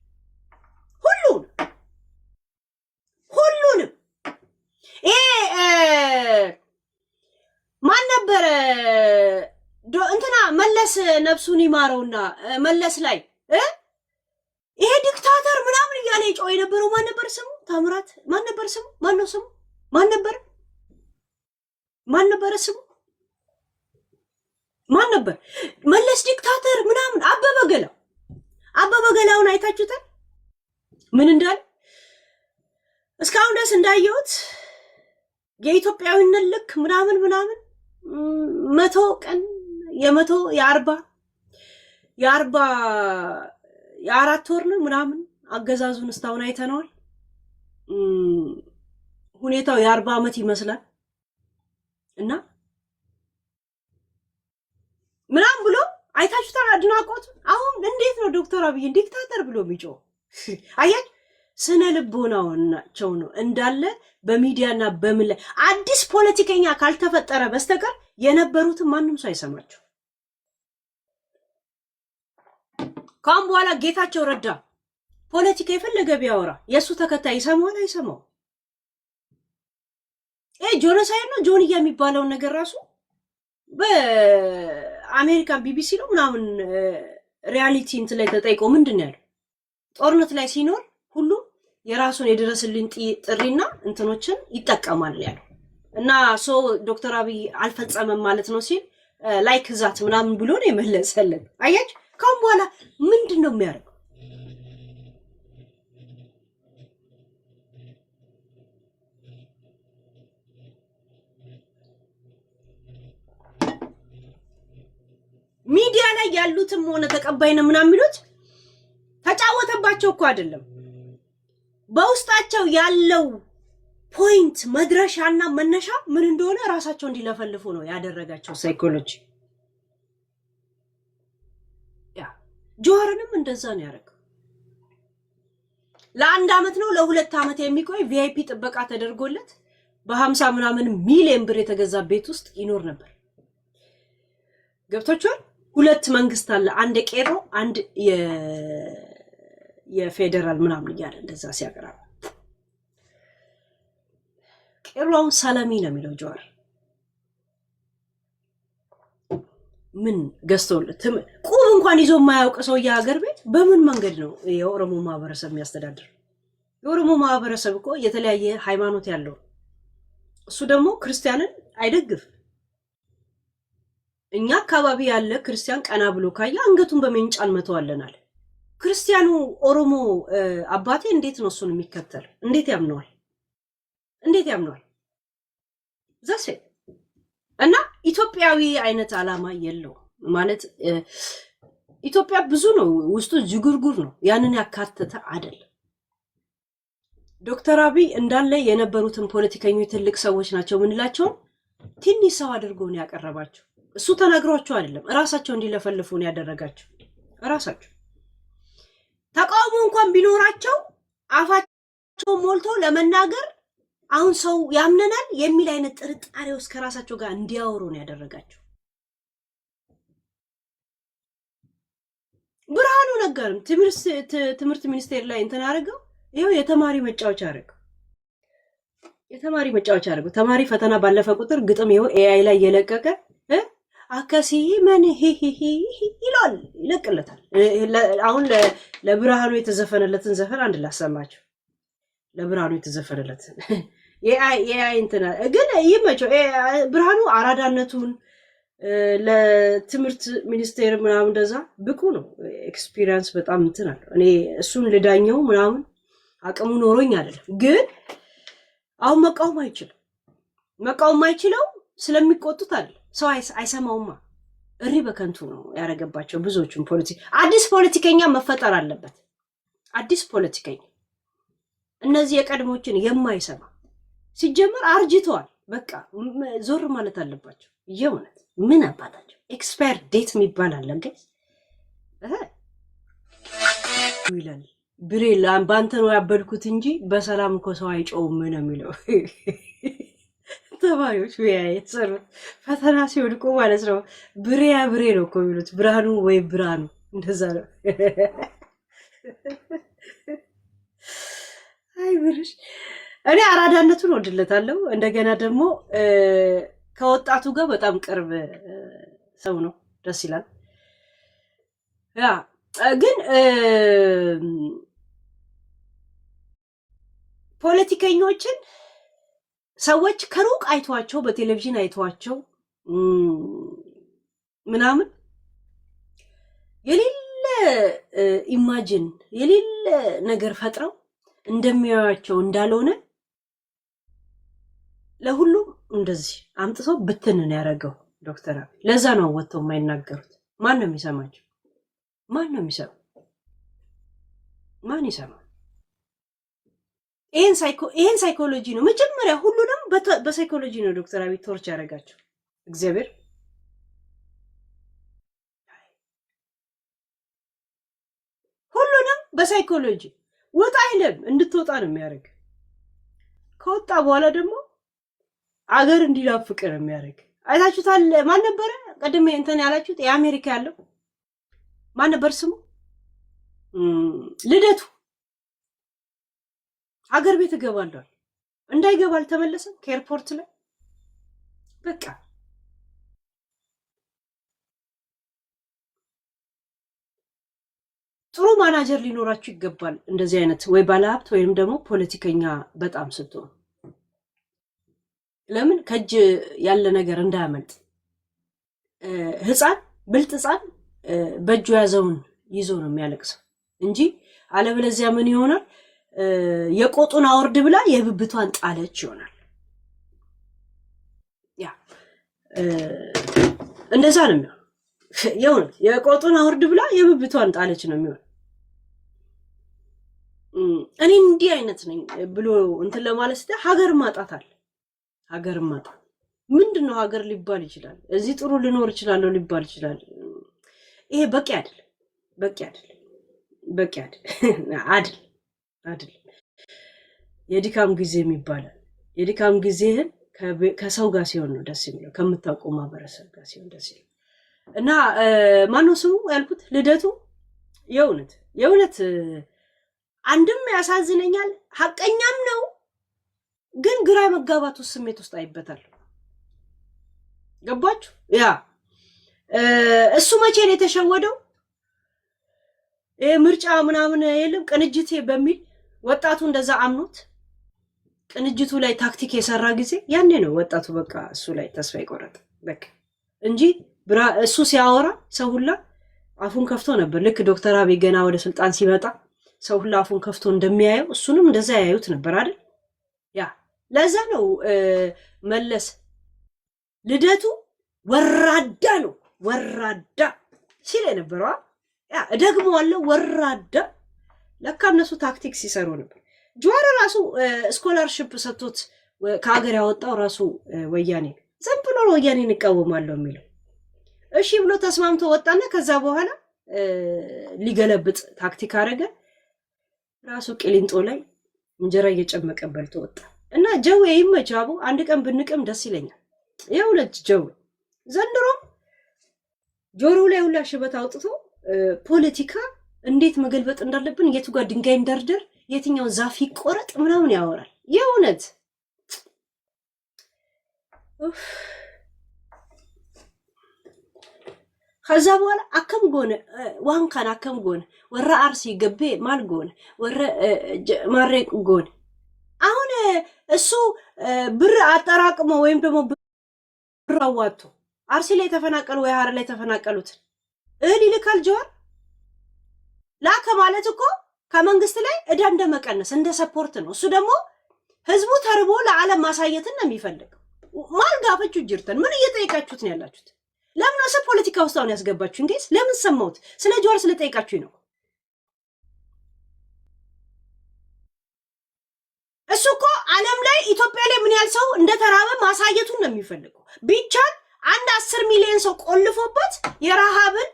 ሁሉንም ማን ነበር እንትና መለስ ነፍሱን ይማረውና መለስ ላይ ይሄ ዲክታተር ምናምን እያለ ይጮህ የነበረው ማን ነበር ስሙ? ታምራት ማን ነበር ስሙ? ማን ነው ስሙ? ማን ነበር ስሙ? ማን ነበር? መለስ ዲክታተር ምናምን አበበ ገላውን አይታችሁታል? ምን እንዳለ እስካሁን ድረስ እንዳየሁት የኢትዮጵያዊነት ልክ ምናምን 100 ቀን የ4 ወር ነው ምናምን አገዛዙን እስካሁን አይተነዋል። ሁኔታው የ40 ዓመት ይመስላል እና ምናምን ብሎ አይታችሁታል አድናቆት። አሁን እንዴት ነው ዶክተር አብይ ዲክታተር ብሎ የሚጮህ? አያችሁ ስነ ልቦናቸው ነው እንዳለ በሚዲያና በምን ላይ አዲስ ፖለቲከኛ ካልተፈጠረ በስተቀር የነበሩትን ማንም ሰው አይሰማቸው። ካሁን በኋላ ጌታቸው ረዳ ፖለቲካ የፈለገ ቢያወራ የሱ ተከታይ ይሰማዋል አይሰማው? ጆኖሳይድ ነው ጆንያ የሚባለውን ነገር ራሱ በአሜሪካን ቢቢሲ ነው ምናምን ሪያሊቲ እንትን ላይ ተጠይቆ ምንድን ያለው ጦርነት ላይ ሲኖር ሁሉ የራሱን የድረስልኝ ጥሪና እንትኖችን ይጠቀማል ያለው እና ዶክተር አብይ አልፈጸመም ማለት ነው ሲል ላይክ ዛት ምናምን ብሎ ነው የመለሰልን። አያችሁ ካሁን በኋላ ምንድን ነው የሚያደርገው? ሚዲያ ላይ ያሉትም ሆነ ተቀባይነ ምናምን የሚሉት ተጫወተባቸው እኮ አይደለም። በውስጣቸው ያለው ፖይንት መድረሻና መነሻ ምን እንደሆነ ራሳቸው እንዲለፈልፉ ነው ያደረጋቸው ሳይኮሎጂ። ጆዋርንም እንደዛ ነው ያደረገው። ለ1 ዓመት ነው ለ2 ዓመት የሚቆይ ቪአይፒ ጥበቃ ተደርጎለት በ50 ምናምን ሚሊዮን ብር የተገዛ ቤት ውስጥ ይኖር ነበር። ገብቶቻል? 2 መንግስት አለ፣ አንድ የቄሮ አንድ የፌደራል ምናምን እያለ እንደዛ ሲያቀርብ ቄሮውን ሰላሚ ነው የሚለው ጆዋር ምን ገዝቶለት ቁም እንኳን ይዞ የማያውቅ ሰው የሀገር ቤት በምን መንገድ ነው የኦሮሞ ማህበረሰብ የሚያስተዳድር? የኦሮሞ ማህበረሰብ እኮ የተለያየ ሃይማኖት ያለው እሱ ደግሞ ክርስቲያንን አይደግፍ። እኛ አካባቢ ያለ ክርስቲያን ቀና ብሎ ካየ አንገቱን በሜንጫን መተዋለናል። ክርስቲያኑ ኦሮሞ አባቴ እንዴት ነው እሱን የሚከተል? እንዴት ያምነዋል? ዘሴ እና ኢትዮጵያዊ አይነት አላማ የለው ማለት ኢትዮጵያ ብዙ ነው ውስጡ ጅጉርጉር ነው። ያንን ያካተተ አይደለም። ዶክተር አብይ እንዳለ የነበሩትን ፖለቲከኞች ትልቅ ሰዎች ናቸው ምንላቸው ትንሽ ሰው አድርጎ ነው ያቀረባቸው። እሱ ተናግሯቸው አይደለም ራሳቸው እንዲለፈልፉ ነው ያደረጋቸው። ራሳቸው ተቃውሞ እንኳን ቢኖራቸው አፋቸው ሞልቶ ለመናገር አሁን ሰው ያምነናል የሚል አይነት ጥርጣሬ ውስጥ ከራሳቸው ጋር እንዲያወሩ ነው ያደረጋቸው። ብርሃኑ ነጋም ትምህርት ሚኒስቴር ላይ እንትን አደረገው። ይሄው የተማሪ መጫወቻ አደረገው። ተማሪ ፈተና ባለፈ ቁጥር ግጥም ይሄው ኤአይ ላይ የለቀቀ አከሲ ምን ይለቅለታል። አሁን ለብርሃኑ የተዘፈነለትን ዘፈን አንድ ላሰማችሁ። ለብርሃኑ የተዘፈነለትን ኤአይ እንትና ግን ይመቸው። ብርሃኑ አራዳነቱን ለትምህርት ሚኒስቴር ምናምን እንደዛ ብቁ ነው። ኤክስፒሪየንስ በጣም እንትን አለው። እኔ እሱን ልዳኘው ምናምን አቅሙ ኖሮኝ አይደለም። ግን አሁን መቃወም አይችለው ስለሚቆጡት አይደለም። ሰው አይሰማውማ። እሪ በከንቱ ነው ያረገባቸው ብዙዎቹን አዲስ ፖለቲከኛ መፈጠር አለበት። አዲስ ፖለቲከኛ እነዚህ የቀድሞችን የማይሰማ ሲጀመር አርጅተዋል። በቃ ዞር ማለት አለባቸው። የእውነት ምን አባታቸው ኤክስፓየር ዴት የሚባል አለ ጋይስ ይላል ብሬላ በአንተ ነው ያበድኩት እንጂ በሰላም እኮ ሰው አይጮውም ነው የሚለው። ተማሪዎች የሰሩት ፈተና ሲወድቁ ማለት ነው ብሬያ ብሬ ነው እኮ የሚሉት ብርሃኑ ወይ ብርሃኑ እንደዛ ነው። አይ ብርሽ እኔ አራዳነቱን ወድለታለሁ። እንደገና ደግሞ ከወጣቱ ጋር በጣም ቅርብ ሰው ነው፣ ደስ ይላል። ያ ግን ፖለቲከኞችን ሰዎች ከሩቅ አይቷቸው በቴሌቪዥን አይቷቸው ምናምን የሌለ ኢማጂን የሌለ ነገር ፈጥረው እንደሚያዩቸው እንዳልሆነ ለሁሉም እንደዚህ አምጥቶ ብትንን ያደረገው ዶክተር አብይ። ለዛ ነው ወጥተው የማይናገሩት። ማን ነው የሚሰማቸው? ማን ነው የሚሰማው? ማን ይሰማል? ይሄን ሳይኮሎጂ ነው መጀመሪያ፣ ሁሉንም በሳይኮሎጂ ነው ዶክተር አብይ ቶርች ያደረጋቸው። እግዚአብሔር ሁሉንም በሳይኮሎጂ ወጣ አይልም፣ እንድትወጣ ነው የሚያደርግ። ከወጣ በኋላ ደግሞ አገር እንዲናፍቅ ነው የሚያደርግ። አይታችሁታል። ማን ነበረ ቀደም እንትን ያላችሁት? የአሜሪካ ያለው ማን ነበር ስሙ? ልደቱ አገር ቤት እገባለሁ እንዳይገባ አልተመለሰም ከኤርፖርት ላይ። በቃ ጥሩ ማናጀር ሊኖራችሁ ይገባል። እንደዚህ አይነት ወይ ባለሀብት ወይም ደግሞ ፖለቲከኛ በጣም ስትሆን፣ ለምን ከእጅ ያለ ነገር እንዳያመልጥ። ብልጥ ህፃን በእጁ ያዘውን ይዞ ነው የሚያለቅሰው እንጂ አለበለዚያ ምን ይሆናል? የቆጡን አውርድ ብላ የብብቷን ጣለች ይሆናል። ያ እንደዛ ነው የሚሆነው። የእውነት የቆጡን አውርድ ብላ የብብቷን ጣለች ነው የሚሆነው። እኔ እንዲህ አይነት ነኝ ብሎ እንትን ለማለት ስለ ሀገር ማጣት አለ። ሀገር ማጣት ምንድነው? ሀገር ሊባል ይችላል፣ እዚህ ጥሩ ልኖር እችላለሁ ሊባል ይችላል። ይሄ በቂ አይደለም፣ በቂ አይደለም፣ በቂ አይደለም። አይደል? የድካም ጊዜ የሚባለው የድካም ጊዜህን ከሰው ጋር ሲሆን ነው ደስ የሚለው፣ ከምታውቀው ማህበረሰብ ጋር ሲሆን ደስ ይላል። እና ማነው ስሙ ያልኩት? ልደቱ የእውነት አንድም ያሳዝነኛል፣ ሀቀኛም ነው። ግን ግራ መጋባቱ ስሜት ውስጥ አይበታል። ገባችሁ? ያ እሱ መቼ ነው የተሸወደው? ምርጫ ምናምን የለም ቅንጅት በሚል ወጣቱ እንደዛ አምኖት ቅንጅቱ ላይ ታክቲክ የሰራ ጊዜ ያኔ ነው ወጣቱ በቃ እሱ ላይ ተስፋ ይቆረጥ በቃ እንጂ እሱ ሲያወራ ሰው ሁላ አፉን ከፍቶ ነበር። ልክ ዶክተር አብይ ገና ወደ ስልጣን ሲመጣ ሰው ሁላ አፉን ከፍቶ እንደሚያየው እሱንም እንደዛ ያዩት ነበር አይደል? ያ ለዛ ነው መለስ ልደቱ ወራዳ ነው ወራዳ ሲል የነበረው። ያ እደግመዋለሁ፣ ወራዳ። ለካ እነሱ ታክቲክ ሲሰሩ ነበር። ጀዋር ራሱ ስኮላርሺፕ ሰጥቶት ከሀገር ያወጣው ራሱ ወያኔ ዝም ብሎ ወያኔን እቃወማለሁ የሚለው እሺ ብሎ ተስማምቶ ወጣና ከዛ በኋላ ሊገለብጥ ታክቲክ አረገ። ራሱ ቅሊንጦ ላይ እንጀራ እየጨመቀ በልቶ ወጣ። እና ጀው ይመቻቡ አንድ ቀን ብንቅም ደስ ይለኛል። የሁለት ጀው ዘንድሮ ጆሮ ላይ ሁላ ሽበት አውጥቶ ፖለቲካ እንዴት መገልበጥ እንዳለብን፣ የቱ ጋር ድንጋይ እንደርደር፣ የትኛው ዛፍ ይቆረጥ ምናምን ያወራል። የእውነት ከዛ በኋላ አከም ጎነ ዋንካን አከም ጎነ ወራ አርሲ ገቤ ማል ጎነ ወረ ማሬ ጎነ። አሁን እሱ ብር አጠራቅሞ ወይም ደግሞ ብር አዋጥቶ አርሲ ላይ ተፈናቀሉ ወይ ሀረር ላይ ተፈናቀሉት እህል ይልካል። ጀዋር ላከ ማለት እኮ ከመንግስት ላይ እዳ እንደመቀነስ እንደ ሰፖርት ነው። እሱ ደግሞ ህዝቡ ተርቦ ለዓለም ማሳየትን ነው የሚፈልገው። ማልጋፈቹ ጅርተን ምን እየጠየቃችሁት ነው ያላችሁት? ለምን ነው ፖለቲካ ውስጥ አሁን ያስገባችሁ? እንዴስ ለምን ሰማሁት? ስለ ጀዋር ስለጠየቃችሁኝ ነው። እሱ እኮ ዓለም ላይ ኢትዮጵያ ላይ ምን ያህል ሰው እንደተራበ ማሳየቱን ነው የሚፈልገው። ቢቻል አንድ 10 ሚሊዮን ሰው ቆልፎበት የረሃብን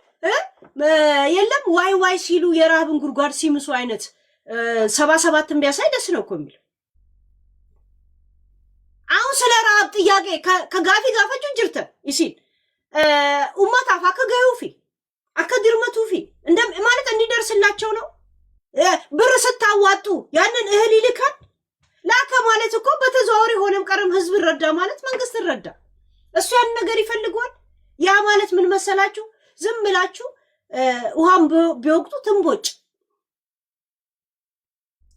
የለም ዋይ ዋይ ሲሉ የረሃብን ጉድጓድ ሲምሱ አይነት 77ን ቢያሳይ ደስ ነው እኮ የሚለው። አሁን ስለ ረሃብ ጥያቄ ከጋፊ ጋፈቹ ጅርተ ይሲል ኡማት አፋ ከገዩፊ አከድርመቱ ፊ እንደ ማለት እንዲደርስላቸው ነው። ብር ስታዋጡ ያንን እህል ይልካል ላከ ማለት እኮ በተዘዋዋሪ ሆነም ቀረም ህዝብ ረዳ ማለት መንግስት ረዳ። እሱ ያን ነገር ይፈልጋል። ያ ማለት ምን መሰላችሁ? ዝም ብላችሁ ውሃም ቢወቅቱ ትንቦጭ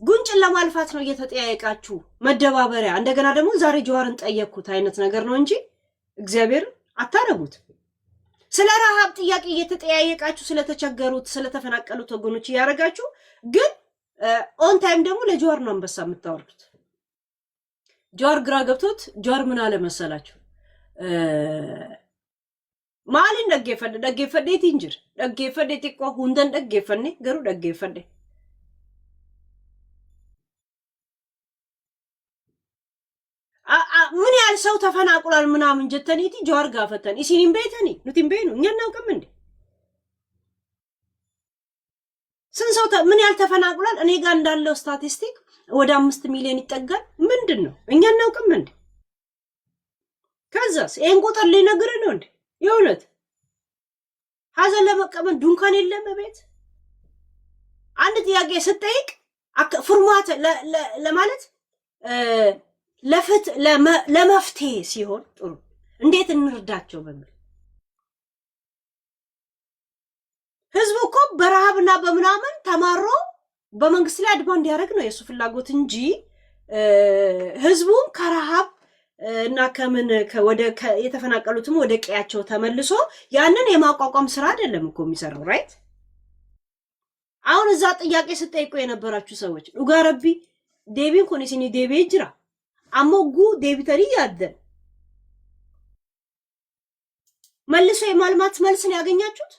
ጉንጭን ለማልፋት ነው እየተጠያየቃችሁ መደባበሪያ። እንደገና ደግሞ ዛሬ ጀዋርን ጠየቅኩት አይነት ነገር ነው እንጂ እግዚአብሔር አታረጉት። ስለ ረሃብ ጥያቄ እየተጠያየቃችሁ ስለተቸገሩት ስለተፈናቀሉት ወገኖች ያረጋችሁ፣ ግን ኦን ታይም ደግሞ ለጀዋር ነው አንበሳ የምታወርዱት። ጀዋር ግራ ገብቶት ጀዋር ምን አለ መሰላችሁ? ማሊን ደገፈደ ትንጅር ደገፈደ ጥቆ ሁንደን ደገፈነ ገሩ ደገፈደ ምን ያህል ሰው ተፈናቅሏል ምናምን ጀተኒቲ ጀዋር ጋፈተን ኢሲኒም ቤተኒ ኑቲም ቤኑ እኛ እናውቅም እንዴ? ስንት ሰው ምን ያህል ተፈናቅሏል? እኔ ጋር እንዳለው ስታቲስቲክ ወደ 5 ሚሊዮን ይጠጋል። ምንድነው እኛ እናውቅም እንዴ? ከዛስ ይሄን ቁጥር ሊነግር ነው እንዴ? የእውነት ሀዘን ለመቀበል ዱንካን የለም ቤት። አንድ ጥያቄ ስጠይቅ ፍርማት ለማለት ለመፍትሄ ሲሆን ጥሩ እንዴት እንርዳቸው በሚል ህዝቡ እኮ በረሃብና በምናምን ተማሮ በመንግስት ላይ አድማ እንዲያደርግ ነው የሱ ፍላጎት እንጂ ህዝቡም ከረሃብ እና ከምን ወደ የተፈናቀሉትም ወደ ቀያቸው ተመልሶ ያንን የማቋቋም ስራ አይደለም እኮ የሚሰራው። ራይት አሁን እዛ ጥያቄ ስጠይቁ የነበራችሁ ሰዎች ኡጋረቢ ዴቢን ኮኒሲኒ ዴቤ ጅራ አሞጉ ዴቢተሪ ያደን መልሶ የማልማት መልስን ያገኛችሁት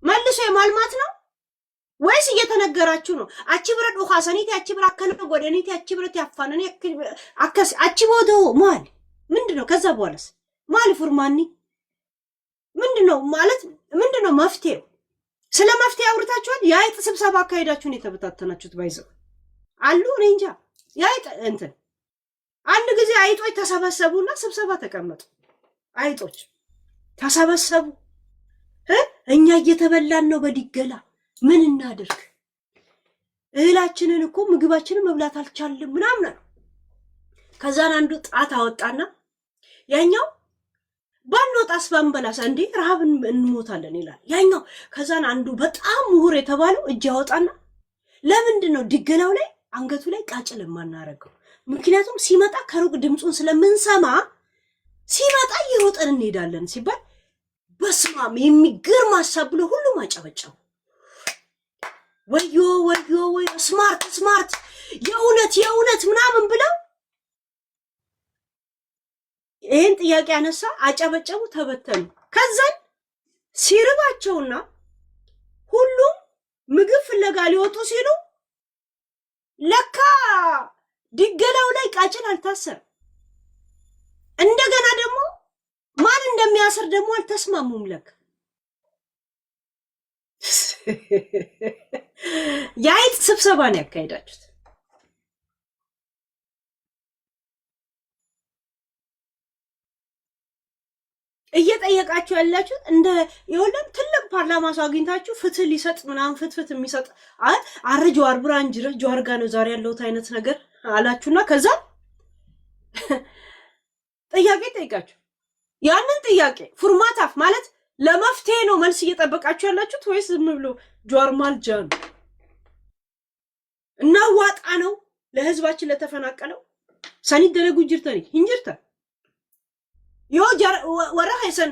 መልሶ የማልማት ነው ወይስ እየተነገራችሁ ነው? አቺ ብረት ኡኻሰኒት አቺ ብረት ከነ ጎደኒት አቺ ብረት ያፋነኒ አከስ አቺ ቦዶ ማል ምንድነው? ከዛ በኋላስ ማል ፉርማኒ ምንድነው ማለት ምንድነው መፍትሄው? ስለ መፍትሄ አውርታችኋል? የአይጥ ስብሰባ አካሄዳችሁን የተበታተናችሁት ባይዘው አሉ። እኔ እንጃ የአይጥ እንትን አንድ ጊዜ አይጦች ተሰበሰቡና ስብሰባ ተቀመጡ። አይጦች ተሰበሰቡ። እኛ እየተበላን ነው በዲገላ ምን እናድርግ? እህላችንን እኮ ምግባችንን መብላት አልቻልም ምናምን ነው። ከዛን አንዱ ጣት አወጣና ያኛው ባንወጣስ ባንበላስ እንዴ ረሃብን እንሞታለን ይላል ያኛው። ከዛን አንዱ በጣም ምሁር የተባለው እጅ ያወጣና ለምንድን ነው ዲገላው ላይ አንገቱ ላይ ቃጭል የማናረገው? ምክንያቱም ሲመጣ ከሩቅ ድምጹን ስለምንሰማ ሲመጣ እየሮጠን እንሄዳለን ሲባል በስማም የሚገርም ሐሳብ ብሎ ሁሉም አጨበጨቡ። ወዮ ወዮ ወዮ ስማርት ስማርት የእውነት ምናምን ብለው ይሄን ጥያቄ አነሳ፣ አጨበጨቡ፣ ተበተኑ። ከዛን ሲርባቸውና ሁሉም ምግብ ፍለጋ ሊወጡ ሲሉ ለካ ዲገላው ላይ ቃጭል አልታሰረም። እንደገና ደግሞ ማን እንደሚያስር ደግሞ አልተስማሙም። ለካ የአይጥ ስብሰባ ነው ያካሄዳችሁት። እየጠየቃችሁ ያላችሁት እንደ የወለም ትልቅ ፓርላማ ሰው አግኝታችሁ ፍትህ ሊሰጥ ምናምን ፍትፍት የሚሰጥ አረ ጀዋር ብራንጅ ጀዋር ጋር ነው ዛሬ ያለውት አይነት ነገር አላችሁና ከዛ ጥያቄ ጠይቃችሁ ያንን ጥያቄ ፉርማታፍ ማለት ለመፍትሄ ነው መልስ እየጠበቃችሁ ያላችሁት ወይስ ዝም ብሎ ጀዋር ማልጃን እና ዋጣ ነው ለህዝባችን ለተፈናቀለው ሰኒት ደረጉ ጅርተኒ እንጅርታ ወራይሰን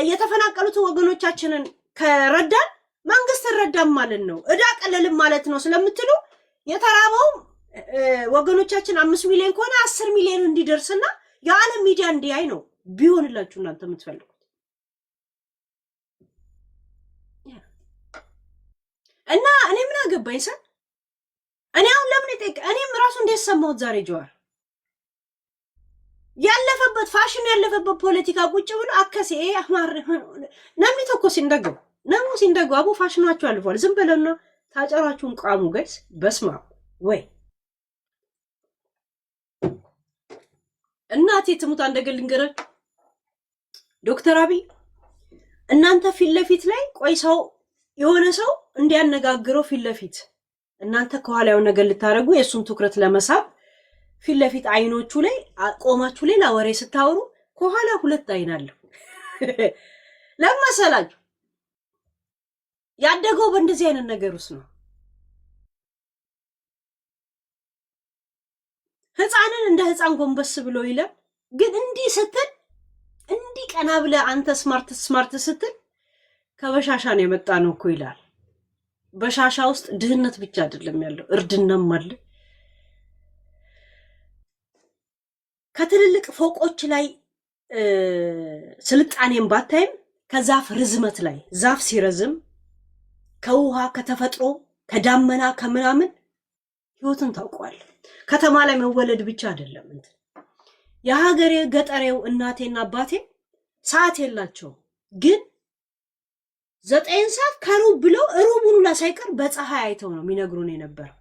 የተፈናቀሉት ወገኖቻችንን ከረዳን መንግስት ረዳም ማለት ነው እዳ ቀለልም ማለት ነው ስለምትሉ የተራበው ወገኖቻችን 5 ሚሊዮን ከሆነ 10 ሚሊዮን እንዲደርስና የዓለም ሚዲያ እንዲያይ ነው ቢሆንላችሁ እናንተ የምትፈልጉት። እና እኔ ምን አገባኝ ሰን እኔ አሁን ለምን እኔም ራሱ እንደሰማሁት ዛሬ ጀዋር ያለፈበት ፋሽን ያለፈበት ፖለቲካ ቁጭ ብሎ አከሴ አማር ነምን ተኮስ ሲንደጉ አቡ ፋሽናችሁ አልፏል። ዝም ብለና ታጨራችሁን ቃሙ ጋይስ በስማ ወይ እናቴ ትሙት አንደገል ልንገራችሁ ዶክተር አብይ እናንተ ፊት ለፊት ላይ ቆይ ሰው የሆነ ሰው እንዲያነጋግረው ፊት ለፊት እናንተ ከኋላው ነገር ልታረጉ የሱን ትኩረት ለመሳብ ፊት ለፊት አይኖቹ ላይ ቆማችሁ ሌላ ወሬ ስታወሩ ከኋላ ሁለት አይን አለው ለማሰላችሁ ያደገው በእንደዚህ አይነት ነገር ውስጥ ነው ህፃንን እንደ ህፃን ጎንበስ ብሎ ይለም ግን እንዲህ ስትል እንዲህ ቀና ብለ አንተ ስማርት ስትል ከበሻሻ ነው የመጣ ነው እኮ ይላል በሻሻ ውስጥ ድህነት ብቻ አይደለም ያለው እርድናም አለ ከትልልቅ ፎቆች ላይ ስልጣኔን ባታይም ከዛፍ ርዝመት ላይ ዛፍ ሲረዝም ከውሃ ከተፈጥሮ ከዳመና ከምናምን ህይወትን ታውቀዋል ከተማ ላይ መወለድ ብቻ አይደለም እንት የሀገሬ ገጠሬው እናቴና አባቴ ሰዓት የላቸው ግን 9 ሰዓት ከሩብ ብለው ሩቡን ላይ ሳይቀር በፀሐይ አይተው ነው የሚነግሩን የነበረው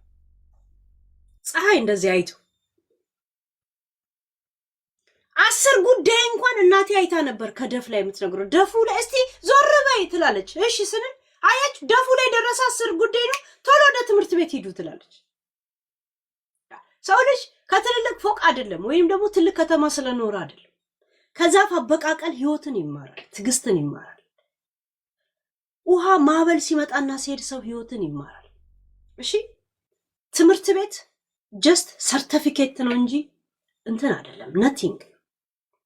ፀሐይ እንደዚህ አይተው 10 ጉዳይ እንኳን እናቴ አይታ ነበር ከደፍ ላይ የምትነግረው ደፉ ላይ እስቲ ዞር በይ ትላለች እሺ ስንል አያች ደፉ ላይ ደረሰ 10 ጉዳይ ነው ቶሎ ወደ ትምህርት ቤት ሂዱ ትላለች ሰው ልጅ ከትልልቅ ፎቅ አይደለም ወይም ደግሞ ትልቅ ከተማ ስለኖረ አይደለም ከዛፍ አበቃቀል ህይወትን ይማራል ትግስትን ይማራል ውሃ ማዕበል ሲመጣና ሲሄድ ሰው ህይወትን ይማራል እሺ ትምህርት ቤት ጀስት ሰርቲፊኬት ነው እንጂ እንትን አይደለም nothing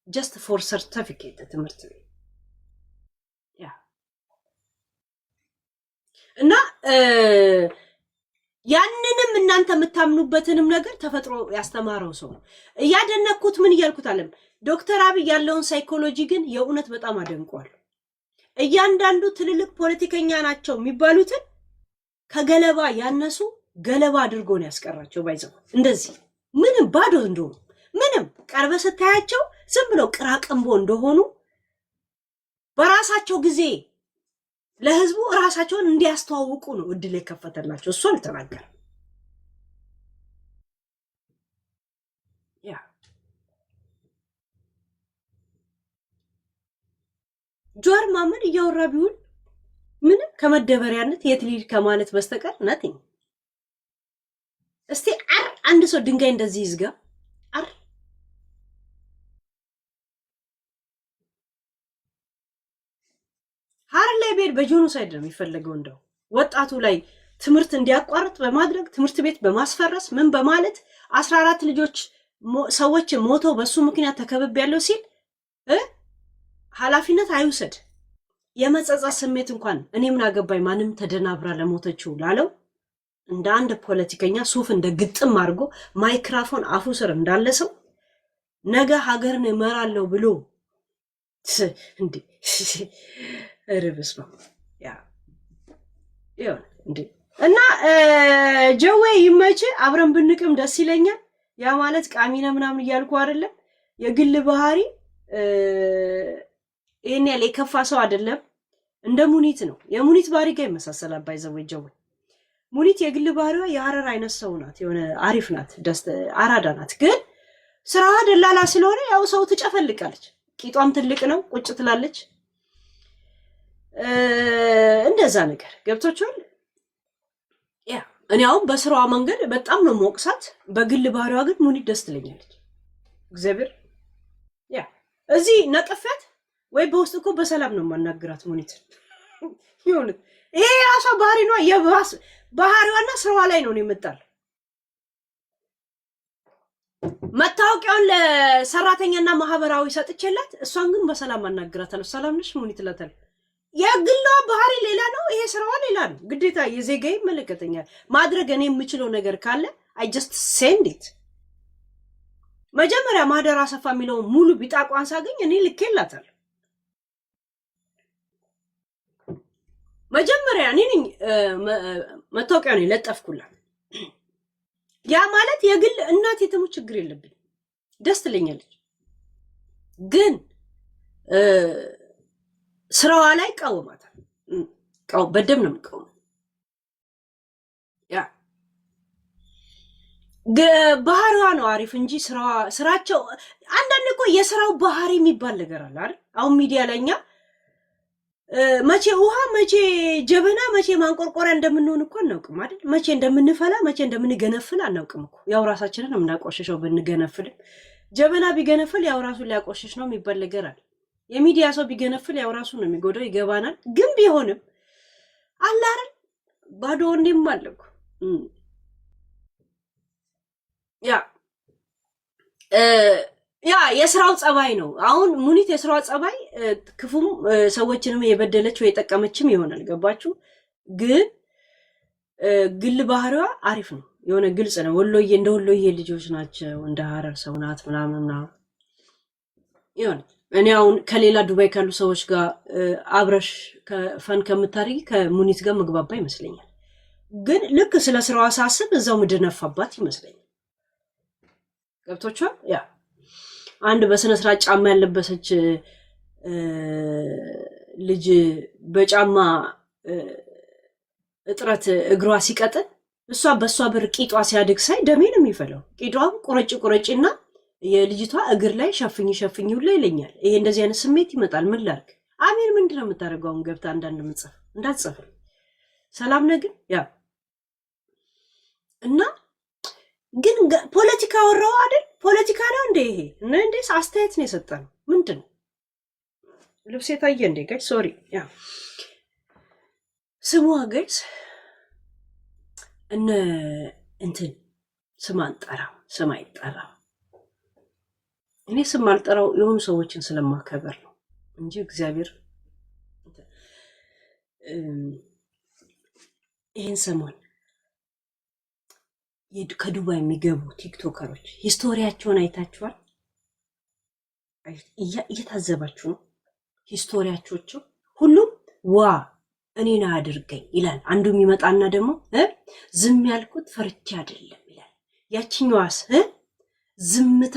just for certificate ትምህርት ቤት ያ እና ያንንም እናንተ የምታምኑበትንም ነገር ተፈጥሮ ያስተማረው ሰው ያደነኩት ምን ይያልኩት አለም ዶክተር አብይ ያለውን ሳይኮሎጂ ግን የእውነት በጣም አደንቋል እያንዳንዱ ትልልቅ ፖለቲከኛ ናቸው የሚባሉትን ከገለባ ያነሱ ገለባ አድርጎ ነው ያስቀራቸው ባይዘው እንደዚህ ምንም ባዶ እንደሆኑ ምንም ቀርበ ስታያቸው ዝም ብለው ቅራቅንቦ እንደሆኑ በራሳቸው ጊዜ ለህዝቡ ራሳቸውን እንዲያስተዋውቁ ነው እድል የከፈተላቸው እሱ አልተናገረም ያ ጆር ማመን እያወራ ቢሆን ምንም ከመደበሪያነት የትሊል ከማለት በስተቀር nothing እስቲ አንድ ሰው ድንጋይ እንደዚህ ይዝጋ ላይ ቤት በጂኖሳይድ ነው የሚፈልገው እንደው ወጣቱ ላይ ትምህርት እንዲያቋርጥ በማድረግ ትምህርት ቤት በማስፈረስ ምን በማለት 14 ልጆች ሰዎች ሞተው በሱ ምክንያት ተከበብ ያለው ሲል ኃላፊነት አይውሰድ የመጸጸት ስሜት እንኳን እኔ ምን አገባኝ ማንም ተደናብራ ለሞተችው ላለው እንደ አንድ ፖለቲከኛ ሱፍ እንደ ግጥም አድርጎ ማይክሮፎን አፉ ስር እንዳለ ሰው ነገ ሀገርን እመራለሁ ብሎ እንዴ ርብስ ነው ያ ይሁን እንዴ እና ጀዌ ይመች አብረን ብንቅም ደስ ይለኛል ያ ማለት ቃሚና ምናምን ይያልኩ አይደለም የግል ባህሪ እኔ ያለ ከፋ ሰው አይደለም እንደ ሙኒት ነው የሙኒት ባህሪ ጋር ይመሳሰላል ባይዘው ጀዌ ሙኒት የግል ባህሪዋ የሐረር አይነት ሰው ናት የሆነ አሪፍ ናት ደስ አራዳ ናት ግን ስራዋ ደላላ ስለሆነ ያው ሰው ትጨፈልቃለች ቂጧም ትልቅ ነው ቁጭ ትላለች እንደዛ ነገር ገብቶቻል ያ እኔ አሁን በስራዋ መንገድ በጣም ነው ሞቅሳት በግል ባህሪዋ ግን ሙኒት ደስ ትለኛለች እግዚአብሔር ያ እዚህ ነቀፈት ወይ በውስጥ እኮ በሰላም ነው ማናገራት ሙኒት ይሁን ይሄ ራሷ ባህሪ ነው የባስ ባህሪዋና ስራዋ ላይ ነው የመጣል መታወቂያውን ለሰራተኛና ማህበራዊ ሰጥቼላት እሷን ግን በሰላም አናግራታለሁ ሰላም ነሽ ሙኒት ለታል የግሏ ባህሪ ሌላ ነው ይሄ ስራዋ ሌላ ነው ግዴታ የዜጋዬ መለከተኛል ማድረግ እኔ የምችለው ነገር ካለ I just send it መጀመሪያ ማደራ ሰፋ የሚለው ሙሉ ቢጣቋን ሳገኝ እኔ ልኬላታል መጀመሪያ እኔ መታወቂያውን ለጠፍኩላት ያ ማለት የግል እናት የተሙ ችግር የለብኝ ደስ ትለኛለች ግን ስራዋ ላይ ቃወማታል በደም ነው የምትቃወመው ያ ባህሪዋ ነው አሪፍ እንጂ ስራቸው አንዳንድ እኮ የስራው ባህሪ የሚባል ነገር አለ አይደል? አሁን ሚዲያ ላይ እኛ መቼ ውሃ መቼ ጀበና መቼ ማንቆርቆሪያ እንደምንሆን እኮ አናውቅም አይደል? መቼ እንደምንፈላ መቼ እንደምንገነፍል አናውቅም እኮ። ያው ራሳችንን የምናቆሽሸው ብንገነፍልም ጀበና ቢገነፍል ያው ራሱን ሊያቆሽሽ ነው የሚባል ነገር አለ። የሚዲያ ሰው ቢገነፍል ያው ራሱን ነው የሚጎዳው፣ ይገባናል። ግን ቢሆንም አለ አይደል? ባዶ ወንዴም አለኩ ያ የስራው ጸባይ ነው። አሁን ሙኒት የስራው ጸባይ ክፉም ሰዎችንም የበደለች ወይ የጠቀመችም ይሆናል። ገባችሁ? ግን ግል ባህሪዋ አሪፍ ነው፣ የሆነ ግልጽ ነው። ወሎዬ እንደ ወሎዬ ልጆች ናቸው፣ እንደ ሀረር ሰው ናት ምናምን ምናምን ይሆን። እኔ አሁን ከሌላ ዱባይ ካሉ ሰዎች ጋር አብረሽ ፈን ከምታደርጊ ከሙኒት ጋር መግባባ ይመስለኛል። ግን ልክ ስለ ስራዋ ሳስብ እዛው ምድር ነፋባት ይመስለኛል። ገብቶቿ ያ አንድ በስነ ስርዓት ጫማ ያለበሰች ልጅ በጫማ እጥረት እግሯ ሲቀጥል እሷ በእሷ ብር ቂጧ ሲያድግ ሳይ ደሜ ነው የሚፈለው። ቂጧም ቁረጭና የልጅቷ እግር ላይ ሸፍኝ ሁላ ይለኛል። ይሄ እንደዚህ አይነት ስሜት ይመጣል። ምን ላድርግ? አሜን ምንድን ነው የምታደርገው? አሁን ገብታ አንዳንድ ምጽፍ እንዳትጽፍ ሰላም ነግን ያ እና ግን ፖለቲካ ወራው አይደል? ፖለቲካ ነው እንደ ይሄ እና እንደ አስተያየት ነው የሰጠነው። ምንድነው ልብስ የታየ እንደ ጋይስ ሶሪ ያ ስሟ ጋይስ እነ እንትን ስም አንጠራም፣ ስም አይጠራም። እኔ ስም አልጠራው የሆኑ ሰዎችን ስለማከበር ነው እንጂ እግዚአብሔር ይሄን ሰሞን ከዱባይ የሚገቡ ቲክቶከሮች ሂስቶሪያቸውን አይታችኋል? እየታዘባችሁ ነው? ሂስቶሪያቸው ሁሉም ዋ እኔን አድርገኝ ይላል። አንዱ የሚመጣና ደግሞ ዝም ያልኩት ፈርቼ አይደለም ይላል። ያችኛዋስ ዝምታ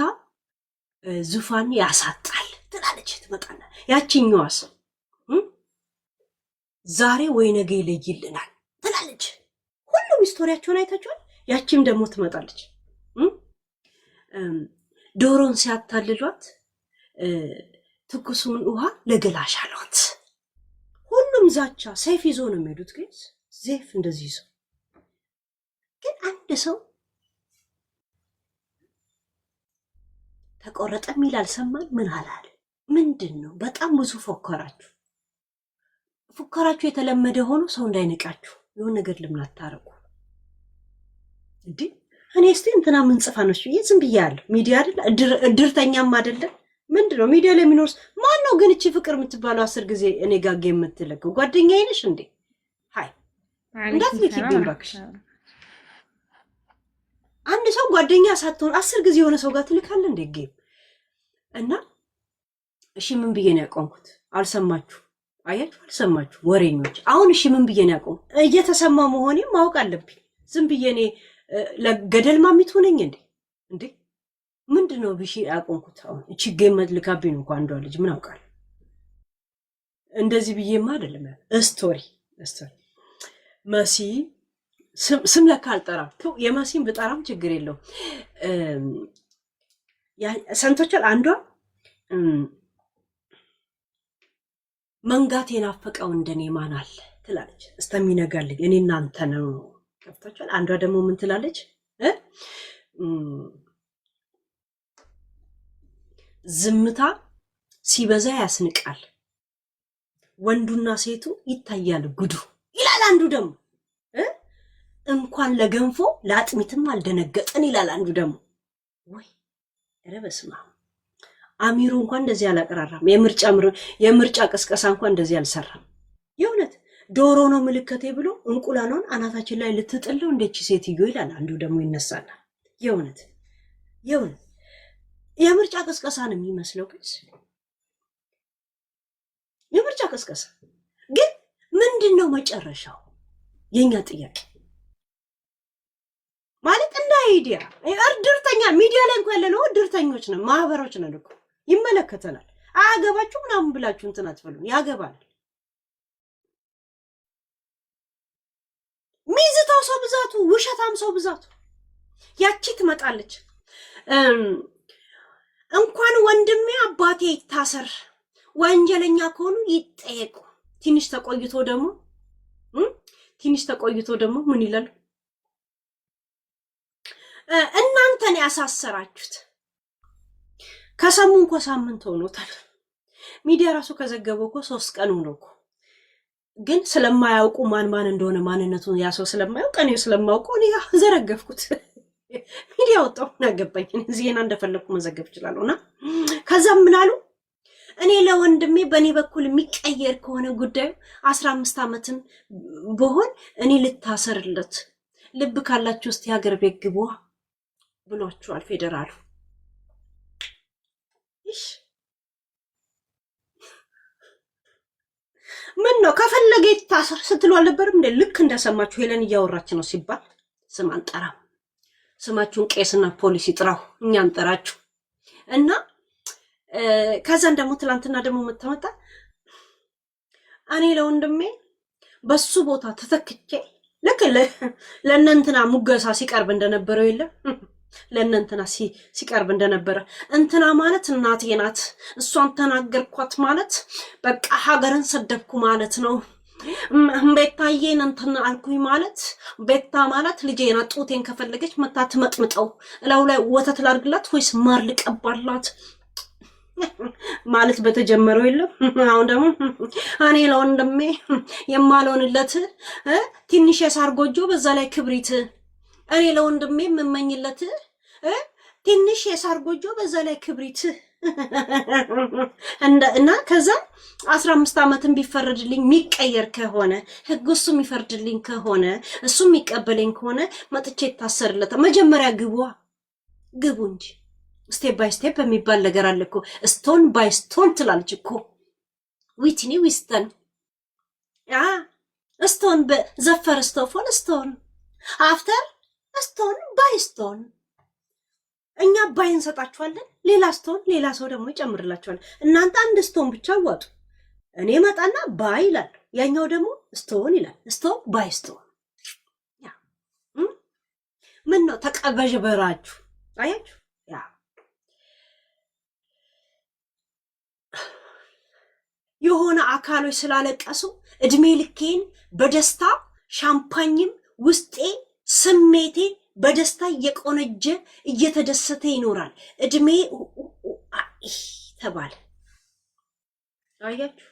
ዙፋን ያሳጣል ትላለች። ትመጣና ያችኛዋስ ዛሬ ወይ ነገ ይለይልናል ትላለች። ሁሉም ሂስቶሪያቸውን አይታችኋል? ያቺም ደግሞ ትመጣለች። ዶሮን ሲያታልሏት ትኩሱን ውሃ ለገላሽ አሏት። ሁሉም ዛቻ ሰይፍ ይዞ ነው የሚሄዱት። ግን ዜፍ እንደዚህ ይዞ ግን አንድ ሰው ተቆረጠ የሚል አልሰማን። ምን አላለ? ምንድን ነው? በጣም ብዙ ፎከራችሁ። ፉከራችሁ የተለመደ ሆኖ ሰው እንዳይንቃችሁ የሆነ ነገር ለምን አታረጉ እንዴ? እኔ እስቲ እንትና ምን ጽፋ ነው እሺ? ዝም ብያለሁ። ሚዲያ አይደል እድርተኛም አይደለም። ምንድነው ሚዲያ ላይ የሚኖርስ ማን ነው? ግን እቺ ፍቅር የምትባለው 10 ጊዜ እኔ ጋር የምትለቀው ጓደኛዬ ነሽ እንዴ? ሃይ እንዳትልኪብኝ እባክሽ። አንድ ሰው ጓደኛ ሳትሆን 10 ጊዜ የሆነ ሰው ጋር ትልካለ እንዴ? ጌም እና እሺ ምን ብዬ ነው ያቆምኩት? አልሰማችሁ? አያችሁ? አልሰማችሁ ወሬኞች። አሁን እሺ ምን ብዬ ነው ያቆም? እየተሰማ መሆኔ ማወቅ አለብኝ። ዝም ብዬ እኔ ለገደል ማሚት ሆነኝ እንዴ? እንዴ ምንድነው ብሺ ያቆምኩት? አሁን እቺ ጌም ልካብኝ እንኳን አንዷ ልጅ ምን አውቃል? እንደዚህ ብዬማ አይደለም። ስቶሪ መሲ ስም ለካ አልጠራም። የመሲን ብጠራም ችግር የለው። ሰንቶቻል አንዷ መንጋት የናፈቀው እንደኔ ማን አለ ትላለች። እስከሚነጋልኝ እኔ እናንተ ነው ከፍታችኋል። አንዷ ደግሞ ምን ትላለች? ዝምታ ሲበዛ ያስንቃል፣ ወንዱና ሴቱ ይታያል ጉዱ ይላል። አንዱ ደግሞ እንኳን ለገንፎ ለአጥሚትም አልደነገጠን ይላል። አንዱ ደግሞ ወይ ኧረ በስመ አብ አሚሩ እንኳን እንደዚህ አላቀራራም። የምርጫ ቅስቀሳ እንኳን እንደዚህ አልሰራም። የእውነት ዶሮ ነው ምልክቴ ብሎ እንቁላሏን አናታችን ላይ ልትጥለው እንደቺ ሴትዮ ይላል። አንዱ ደግሞ ይነሳል። የእውነት የምርጫ ቅስቀሳ ነው የሚመስለው። ግን የምርጫ ቅስቀሳ ግን ምንድን ነው መጨረሻው? የኛ ጥያቄ ማለት እንደ አይዲያ እርድርተኛ ሚዲያ ላይ እንኳን ያለነው እርድርተኞች ነን፣ ማህበሮች ነን እኮ ይመለከተናል። አያገባችሁ ምናምን ብላችሁ እንትን አትበሉን። ያገባናል። ሚዝታው ሰው ብዛቱ፣ ውሸታም ሰው ብዛቱ፣ ያቺ ትመጣለች። እንኳን ወንድሜ አባቴ ይታሰር፣ ወንጀለኛ ከሆኑ ይጠየቁ። ትንሽ ተቆይቶ ደግሞ ምን ይላሉ? እናንተን ያሳሰራችሁት ከሰሙ እንኳ ሳምንት ሆኖታል። ሚዲያ ራሱ ከዘገበው እኮ 3 ቀን ነው እኮ። ግን ስለማያውቁ ማን እንደሆነ ማንነቱን ያ ሰው ስለማያውቅ እኔ ስለማውቀው እኔ ዘረገፍኩት። ሚዲያ ወጣው እናገባኝ ዜና እንደፈለኩ መዘገብ ይችላልውና ከዛም ምን አሉ? እኔ ለወንድሜ በእኔ በኩል የሚቀየር ከሆነ ጉዳዩ 15 ዓመትን በሆን እኔ ልታሰርለት፣ ልብ ካላችሁ ውስጥ የሀገር ቤት ግቡ ብሏቸዋል ፌደራሉ። እሺ ምን ነው ከፈለገ ይታሰር ስትሉ አልነበረም እንዴ? ልክ እንደሰማችሁ ሄለን እያወራች ነው ሲባል ስም አንጠራም። ስማችሁን ቄስና ፖሊስ ይጥራው፣ እኛ አንጠራችሁ። እና ከዛን ደግሞ ትላንትና ደግሞ መተመጣ እኔ ለወንድሜ በሱ ቦታ ተተክቼ ልክ ለእነንትና ሙገሳ ሲቀርብ እንደነበረው የለም ለእነንትና ሲቀርብ እንደነበረ እንትና ማለት እናቴ ናት፣ እሷን ተናገርኳት ማለት በቃ ሀገርን ሰደብኩ ማለት ነው። ቤታዬን እንትን አልኩኝ ማለት ቤታ ማለት ልጄ ናት፣ ጡቴን ከፈለገች መታ ትመጥምጠው፣ እላው ላይ ወተት ላድርግላት ወይስ ማር ልቀባላት ማለት በተጀመረው የለም። አሁን ደግሞ እኔ ለወንድሜ የማልሆንለት ትንሽ የሳር ጎጆ በዛ ላይ ክብሪት፣ እኔ ለወንድሜ የምመኝለት ትንሽ የሳር ጎጆ በዛ ላይ ክብሪት እና ከዛ 15 ዓመትን ቢፈረድልኝ የሚቀየር ከሆነ ህግ እሱ የሚፈርድልኝ ከሆነ እሱ የሚቀበለኝ ከሆነ መጥቼ ይታሰርለታ። መጀመሪያ ግቡ እንጂ ስቴፕ ባይ ስቴፕ የሚባል ነገር አለ እኮ። ስቶን ባይ ስቶን ትላለች እኮ ዊትኒ ዊስተን። ስቶን ዘፈር ስቶፎን ስቶን አፍተር ስቶን ባይ ስቶን። እኛ ባይ እንሰጣችኋለን፣ ሌላ ስቶን ሌላ ሰው ደግሞ ይጨምርላችኋል። እናንተ አንድ ስቶን ብቻ አዋጡ። እኔ መጣና ባይ ይላል፣ ያኛው ደግሞ ስቶን ይላል። ስቶን ባይ ስቶን። ምን ነው ተቀበዥበራችሁ? አያችሁ? የሆነ አካሎች ስላለቀሱ እድሜ ልኬን በደስታ ሻምፓኝም ውስጤ ስሜቴ በደስታ እየቆነጀ እየተደሰተ ይኖራል። እድሜ ተባለ። አያችሁ?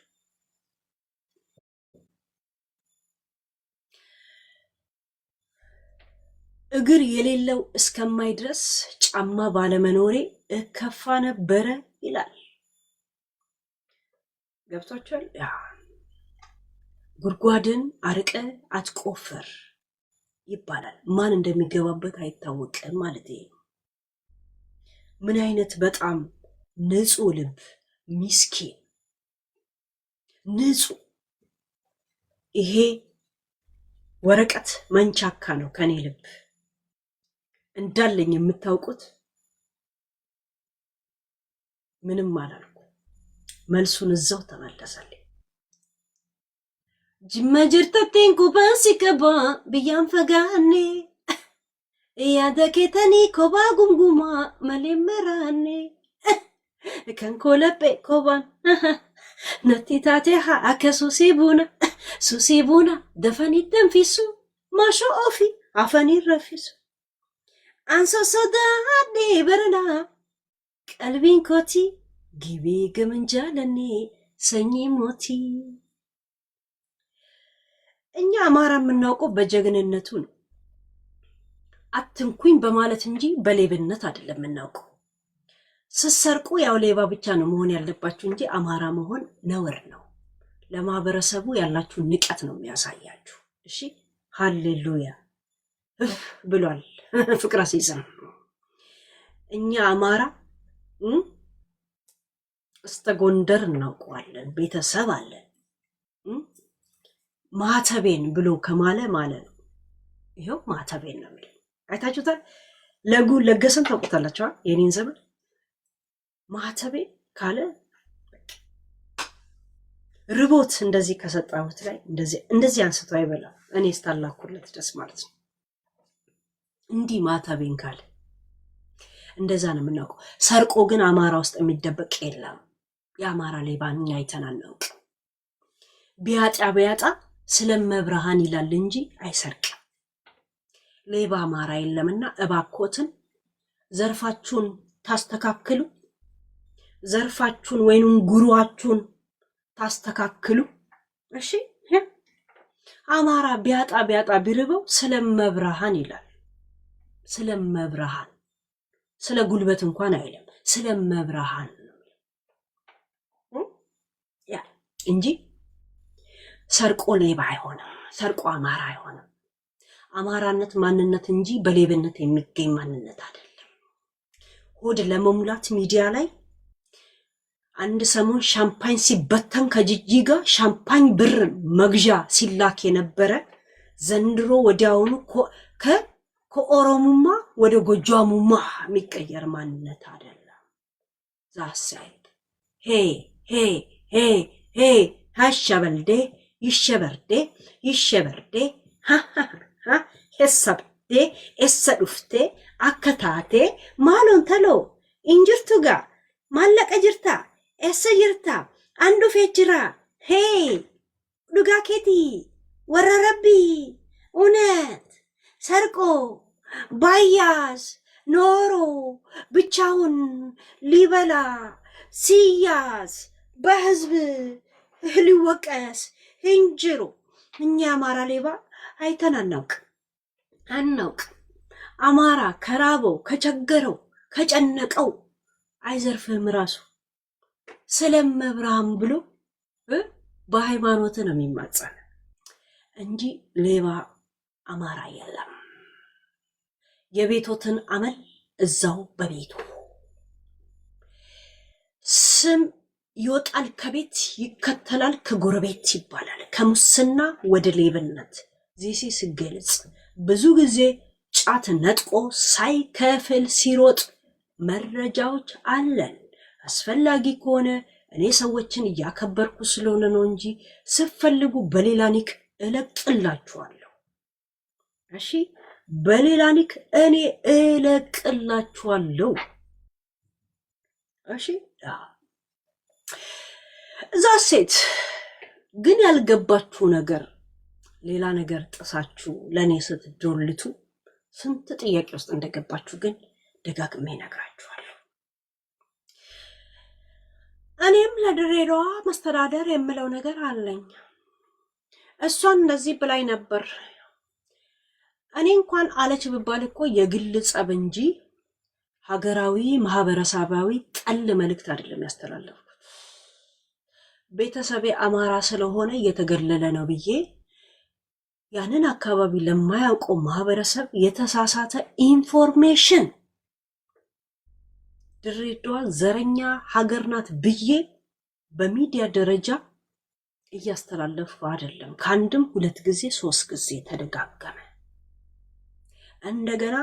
እግር የሌለው እስከማይ ድረስ ጫማ ባለመኖሬ እከፋ ነበረ ይላል። ገብቷችኋል? ጉድጓድን አርቀ አትቆፍር ይባላል። ማን እንደሚገባበት አይታወቅም ማለት ይሄ። ምን አይነት በጣም ንጹህ ልብ፣ ሚስኪን ንጹህ። ይሄ ወረቀት መንቻካ ነው ከኔ ልብ እንዳለኝ የምታውቁት። ምንም አላልኩ። መልሱን እዛው ተመለሰልኝ። ጅማ ጅርተቴን ኩባን ሲቀባ ብያን ፈጋኔ እያደኬተኒ ኮባ ጉምጉማ መሌመራኔ ከንኮለጴ ኮባን ነቲታቴ አከ ሱሲ ቡና ደፈኒ ደንፊሱ ማሾ ኦፊ አፈኒ ረፊሱ አንሶ ሶዳዴ በረና ቀልቢን ኮቲ ጊቤ ገመንጃለኔ ሰኚ ሞቲ። እኛ አማራ የምናውቀው በጀግንነቱ ነው፣ አትንኩኝ በማለት እንጂ በሌብነት አይደለም የምናውቀው። ስትሰርቁ ያው ሌባ ብቻ ነው መሆን ያለባችሁ እንጂ አማራ መሆን ነውር ነው። ለማህበረሰቡ ያላችሁ ንቀት ነው የሚያሳያችሁ። እሺ ሃሌሉያ ብሏል ፍቅረ ሲዘም። እኛ አማራ እስተ ጎንደር እናውቀዋለን፣ ቤተሰብ አለን። ማተቤን ብሎ ከማለ ነው። ይሄው ማተቤን ነው የሚለው። አይታችሁታል? ለገሰን ታውቁታላችሁ። የኔን ዘመን ማተቤን ካለ ርቦት እንደዚህ ከሰጣሁት ላይ እንደዚህ አንስቶ አይበላም። እኔ ስታላኩለት ደስ ማለት ነው። እንዲህ ማተቤን ካለ እንደዛ ነው የምናውቀው። ሰርቆ ግን አማራ ውስጥ የሚደበቅ የለም። የአማራ ሌባ እኛ አይተን አናውቅም። ቢያጣ ስለመብርሃን ይላል እንጂ አይሰርቅም። ሌባ አማራ የለምና እባኮትን ዘርፋችሁን ታስተካክሉ፣ ዘርፋችሁን ወይንም ጉሯችሁን ታስተካክሉ። እሺ አማራ ቢያጣ ቢርበው ስለመብርሃን ይላል። ስለመብርሃን ስለ ጉልበት እንኳን አይልም፣ ስለመብርሃን ያ እንጂ ሰርቆ ሌባ አይሆንም፣ ሰርቆ አማራ አይሆንም። አማራነት ማንነት እንጂ በሌብነት የሚገኝ ማንነት አይደለም። ሆድ ለመሙላት ሚዲያ ላይ አንድ ሰሞን ሻምፓኝ ሲበተን ከጂጂ ጋር ሻምፓኝ ብር መግዣ ሲላክ የነበረ ዘንድሮ ወዲያውኑ ከኦሮሙማ ወደ ጎጃሙማ የሚቀየር ማንነት አይደለም። ዛሳይት ሄ ሄ ሄ ሄ ሀሸበልዴ ይሸበርዴ ይሸበርዴ ሄሰብዴ ኤሰ ዱፍቴ አከታቴ ማሎን ተሎ እንጅርቱ ጋ ማለቀ ጅርታ ኤሰ ጅርታ አንዱ ፌጅራ ሄ ዱጋኬቲ ወረረቢ እውነት ሰርቆ ባያዝ ኖሮ ብቻውን ሊበላ ሲያዝ በህዝብ ሊወቀስ እንጅሩ እኛ አማራ ሌባ አይተን አናውቅ። አማራ ከራበው ከቸገረው ከጨነቀው አይዘርፍህም ራሱ ስለመብርሃን ብሎ በሃይማኖት ነው የሚማጸን እንጂ ሌባ አማራ የለም። የቤቶትን አመል እዛው በቤቱ ስም ይወጣል ከቤት ይከተላል ከጎረቤት ይባላል። ከሙስና ወደ ሌብነት ዚሲ ሲገለጽ ብዙ ጊዜ ጫት ነጥቆ ሳይከፍል ሲሮጥ መረጃዎች አለን። አስፈላጊ ከሆነ እኔ ሰዎችን እያከበርኩ ስለሆነ ነው እንጂ ስትፈልጉ በሌላ ኒክ እለቅላችኋለሁ። እሺ በሌላ ኒክ እኔ እለቅላችኋለሁ። እሺ እዛ ሴት ግን ያልገባችሁ ነገር ሌላ ነገር ጥሳችሁ ለእኔ ስትዶልቱ ስንት ጥያቄ ውስጥ እንደገባችሁ ግን ደጋግሜ እነግራችኋለሁ። እኔም ለድሬዳዋ መስተዳደር የምለው ነገር አለኝ። እሷን እንደዚህ ብላኝ ነበር። እኔ እንኳን አለች ብባል እኮ የግል ጸብ እንጂ ሀገራዊ ማህበረሰባዊ ጠል መልእክት አይደለም ያስተላለፍኩት። ቤተሰቤ አማራ ስለሆነ እየተገለለ ነው ብዬ ያንን አካባቢ ለማያውቀው ማህበረሰብ የተሳሳተ ኢንፎርሜሽን ድሬዳዋ ዘረኛ ሀገር ናት ብዬ በሚዲያ ደረጃ እያስተላለፍኩ አይደለም። ከአንድም 2 ጊዜ 3 ጊዜ ተደጋገመ። እንደገና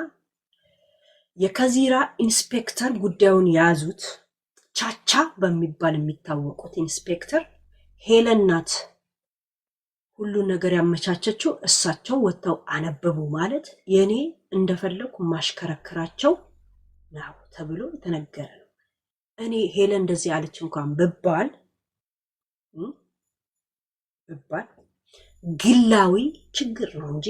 የከዚራ ኢንስፔክተር ጉዳዩን የያዙት ቻቻ በሚባል የሚታወቁት ኢንስፔክተር ሄለን ናት ሁሉ ነገር ያመቻቸችው። እሳቸው ወጥተው አነበቡ ማለት የኔ እንደፈለኩ ማሽከረከራቸው ነው ተብሎ የተነገረ ነው። እኔ ሄለን እንደዚህ አለች እንኳን ብባል ግላዊ ችግር ነው እንጂ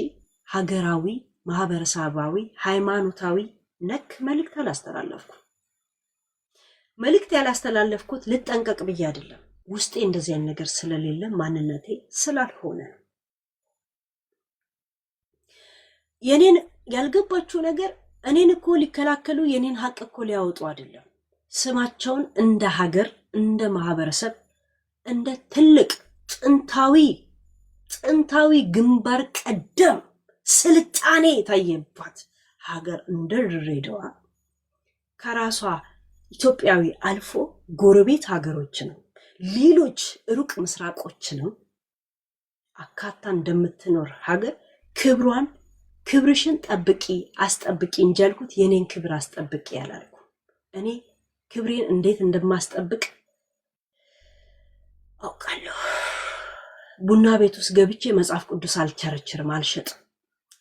ሀገራዊ ማህበረሰባዊ ሃይማኖታዊ ነክ መልእክት አላስተላለፍኩም። መልእክት ያላስተላለፍኩት ልጠንቀቅ ብዬ አይደለም። ውስጤ እንደዚህ አይነት ነገር ስለሌለ ማንነቴ ስላልሆነ ነው። የኔን ያልገባችሁ ነገር እኔን እኮ ሊከላከሉ የኔን ሀቅ እኮ ሊያወጡ አይደለም። ስማቸውን እንደ ሀገር እንደ ማህበረሰብ እንደ ትልቅ ጥንታዊ ግንባር ቀደም ስልጣኔ የታየባት ሀገር እንደ ድሬዳዋ ከራሷ ኢትዮጵያዊ አልፎ ጎረቤት ሀገሮችንም ሌሎች ሩቅ ምስራቆችንም አካታ እንደምትኖር ሀገር ክብርሽን ጠብቂ አስጠብቂ እንጂ ያልኩት የኔን ክብር አስጠብቂ ያላልኩ። እኔ ክብሬን እንዴት እንደማስጠብቅ አውቃለሁ። ቡና ቤት ውስጥ ገብቼ መጽሐፍ ቅዱስ አልቸረችርም፣ አልሸጥም፣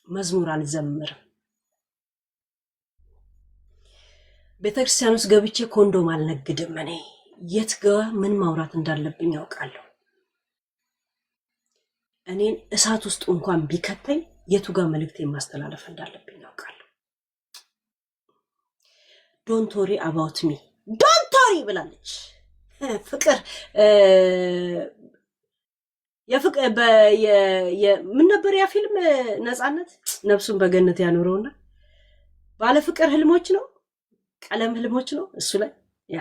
መዝሙር አልዘምርም። ቤተክርስቲያን ውስጥ ገብቼ ኮንዶም አልነግድም። እኔ የት ጋር ምን ማውራት እንዳለብኝ ያውቃለሁ። እኔን እሳት ውስጥ እንኳን ቢከተኝ የቱ ጋር መልእክቴን ማስተላለፍ እንዳለብኝ ያውቃለሁ። ዶንት ወሪ አባውት ሚ ዶንት ወሪ ብላለች ፍቅር። ምን ነበር ያ ፊልም? ነፃነት ነፍሱን በገነት ያኖረውና ባለ ፍቅር ህልሞች ነው ቀለም ህልሞች ነው። እሱ ላይ ያ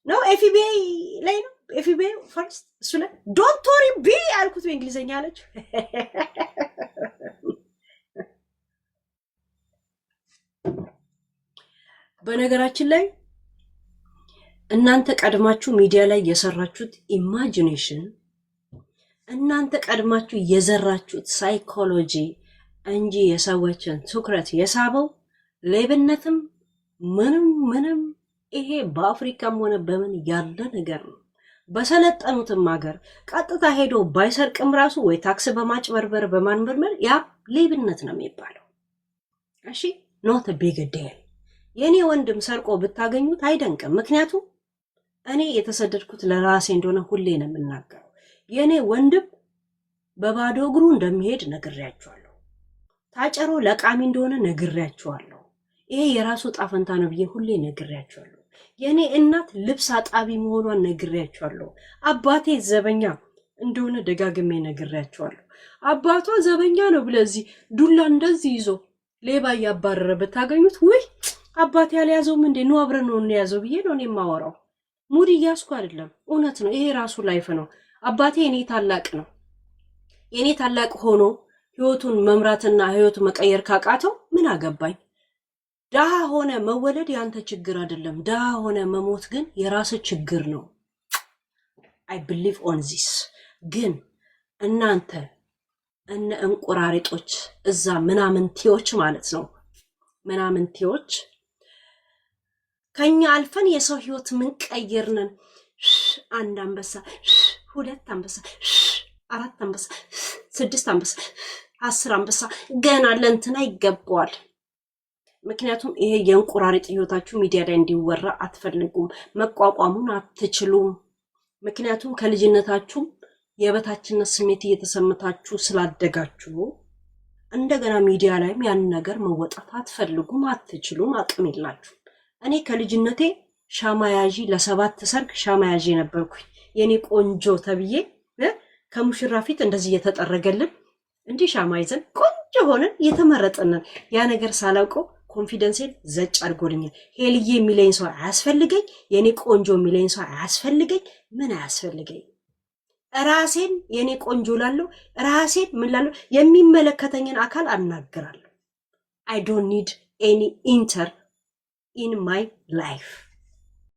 ነው ኤፍቢአይ ላይ ነው ኤፍቢአይ ፈርስት እሱ ላይ ዶንት ወሪ ቢ አልኩት በእንግሊዘኛ አለች። በነገራችን ላይ እናንተ ቀድማችሁ ሚዲያ ላይ የሰራችሁት ኢማጂኔሽን፣ እናንተ ቀድማችሁ የዘራችሁት ሳይኮሎጂ እንጂ የሰዎችን ትኩረት የሳበው ሌብነትም ምንም ይሄ በአፍሪካም ሆነ በምን ያለ ነገር ነው። በሰለጠኑትም ሀገር ቀጥታ ሄዶ ባይሰርቅም ራሱ ወይ ታክስ በማጭበርበር በማንበርበር ያ ሌብነት ነው የሚባለው። እሺ ኖት ቢግ ዴል። የኔ ወንድም ሰርቆ ብታገኙት አይደንቅም። ምክንያቱም እኔ የተሰደድኩት ለራሴ እንደሆነ ሁሌ ነው የምናገረው። የኔ ወንድም በባዶ እግሩ እንደሚሄድ ነግሬያቸዋለሁ። ታጨሮ ለቃሚ እንደሆነ ነግሬያቸዋለሁ። ይሄ የራሱ ጣፈንታ ነው ብዬ ሁሌ ነግሬያቸዋለሁ። የኔ እናት ልብስ አጣቢ መሆኗን ነግሬያቸዋለሁ። አባቴ ዘበኛ እንደሆነ ደጋግሜ ነግሬያቸዋለሁ። አባቷ ዘበኛ ነው ብለዚህ ዱላ እንደዚህ ይዞ ሌባ እያባረረ ብታገኙት ውይ አባቴ ያልያዘውም እንዴ ነው አብረን ነው እንያዘው ብዬ ነው እኔ የማወራው። ሙድ እያስኩ አይደለም፣ እውነት ነው። ይሄ ራሱ ላይፍ ነው። አባቴ የኔ ታላቅ ነው። የኔ ታላቅ ሆኖ ህይወቱን መምራትና ህይወቱ መቀየር ካቃተው ምን አገባኝ? ዳሃ ሆነ መወለድ ያንተ ችግር አይደለም። ዳሃ ሆነ መሞት ግን የራስ ችግር ነው። አይ ቢሊቭ ኦን ዚስ። ግን እናንተ እነ እንቁራሪጦች እዛ ምናምንቴዎች ማለት ነው ምናምንቴዎች ከኛ አልፈን የሰው ህይወት ምን ቀየርነን? አንድ አንበሳ፣ ሁለት አንበሳ፣ አራት አንበሳ፣ ስድስት አንበሳ፣ 10 አንበሳ ገና ለእንትና ይገባዋል። ምክንያቱም ይሄ የእንቁራሪጥ ህይወታችሁ ሚዲያ ላይ እንዲወራ አትፈልጉም፣ መቋቋሙን አትችሉም። ምክንያቱም ከልጅነታችሁ የበታችነት ስሜት እየተሰማታችሁ ስላደጋችሁ እንደገና ሚዲያ ላይም ያን ነገር መወጣት አትፈልጉም፣ አትችሉም፣ አቅም የላችሁ። እኔ ከልጅነቴ ሻማ ያዢ ለ7 ሰርግ ሻማ ያዢ ነበርኩኝ። የኔ ቆንጆ ተብዬ ከሙሽራ ፊት እንደዚህ እየተጠረገልን እንዲህ ሻማ ይዘን ቆንጆ ሆነን እየተመረጥንን ያ ነገር ሳላውቀው ኮንፊደንሴን ዘጭ አድርጎልኛል። ሄልዬ የሚለኝ ሰው አያስፈልገኝ፣ የኔ ቆንጆ የሚለኝ ሰው አያስፈልገኝ። ምን አያስፈልገኝ? ራሴን የኔ ቆንጆ ላለው ራሴን ምን ላለው የሚመለከተኝን አካል አናግራለሁ። I don't need any inter in my life.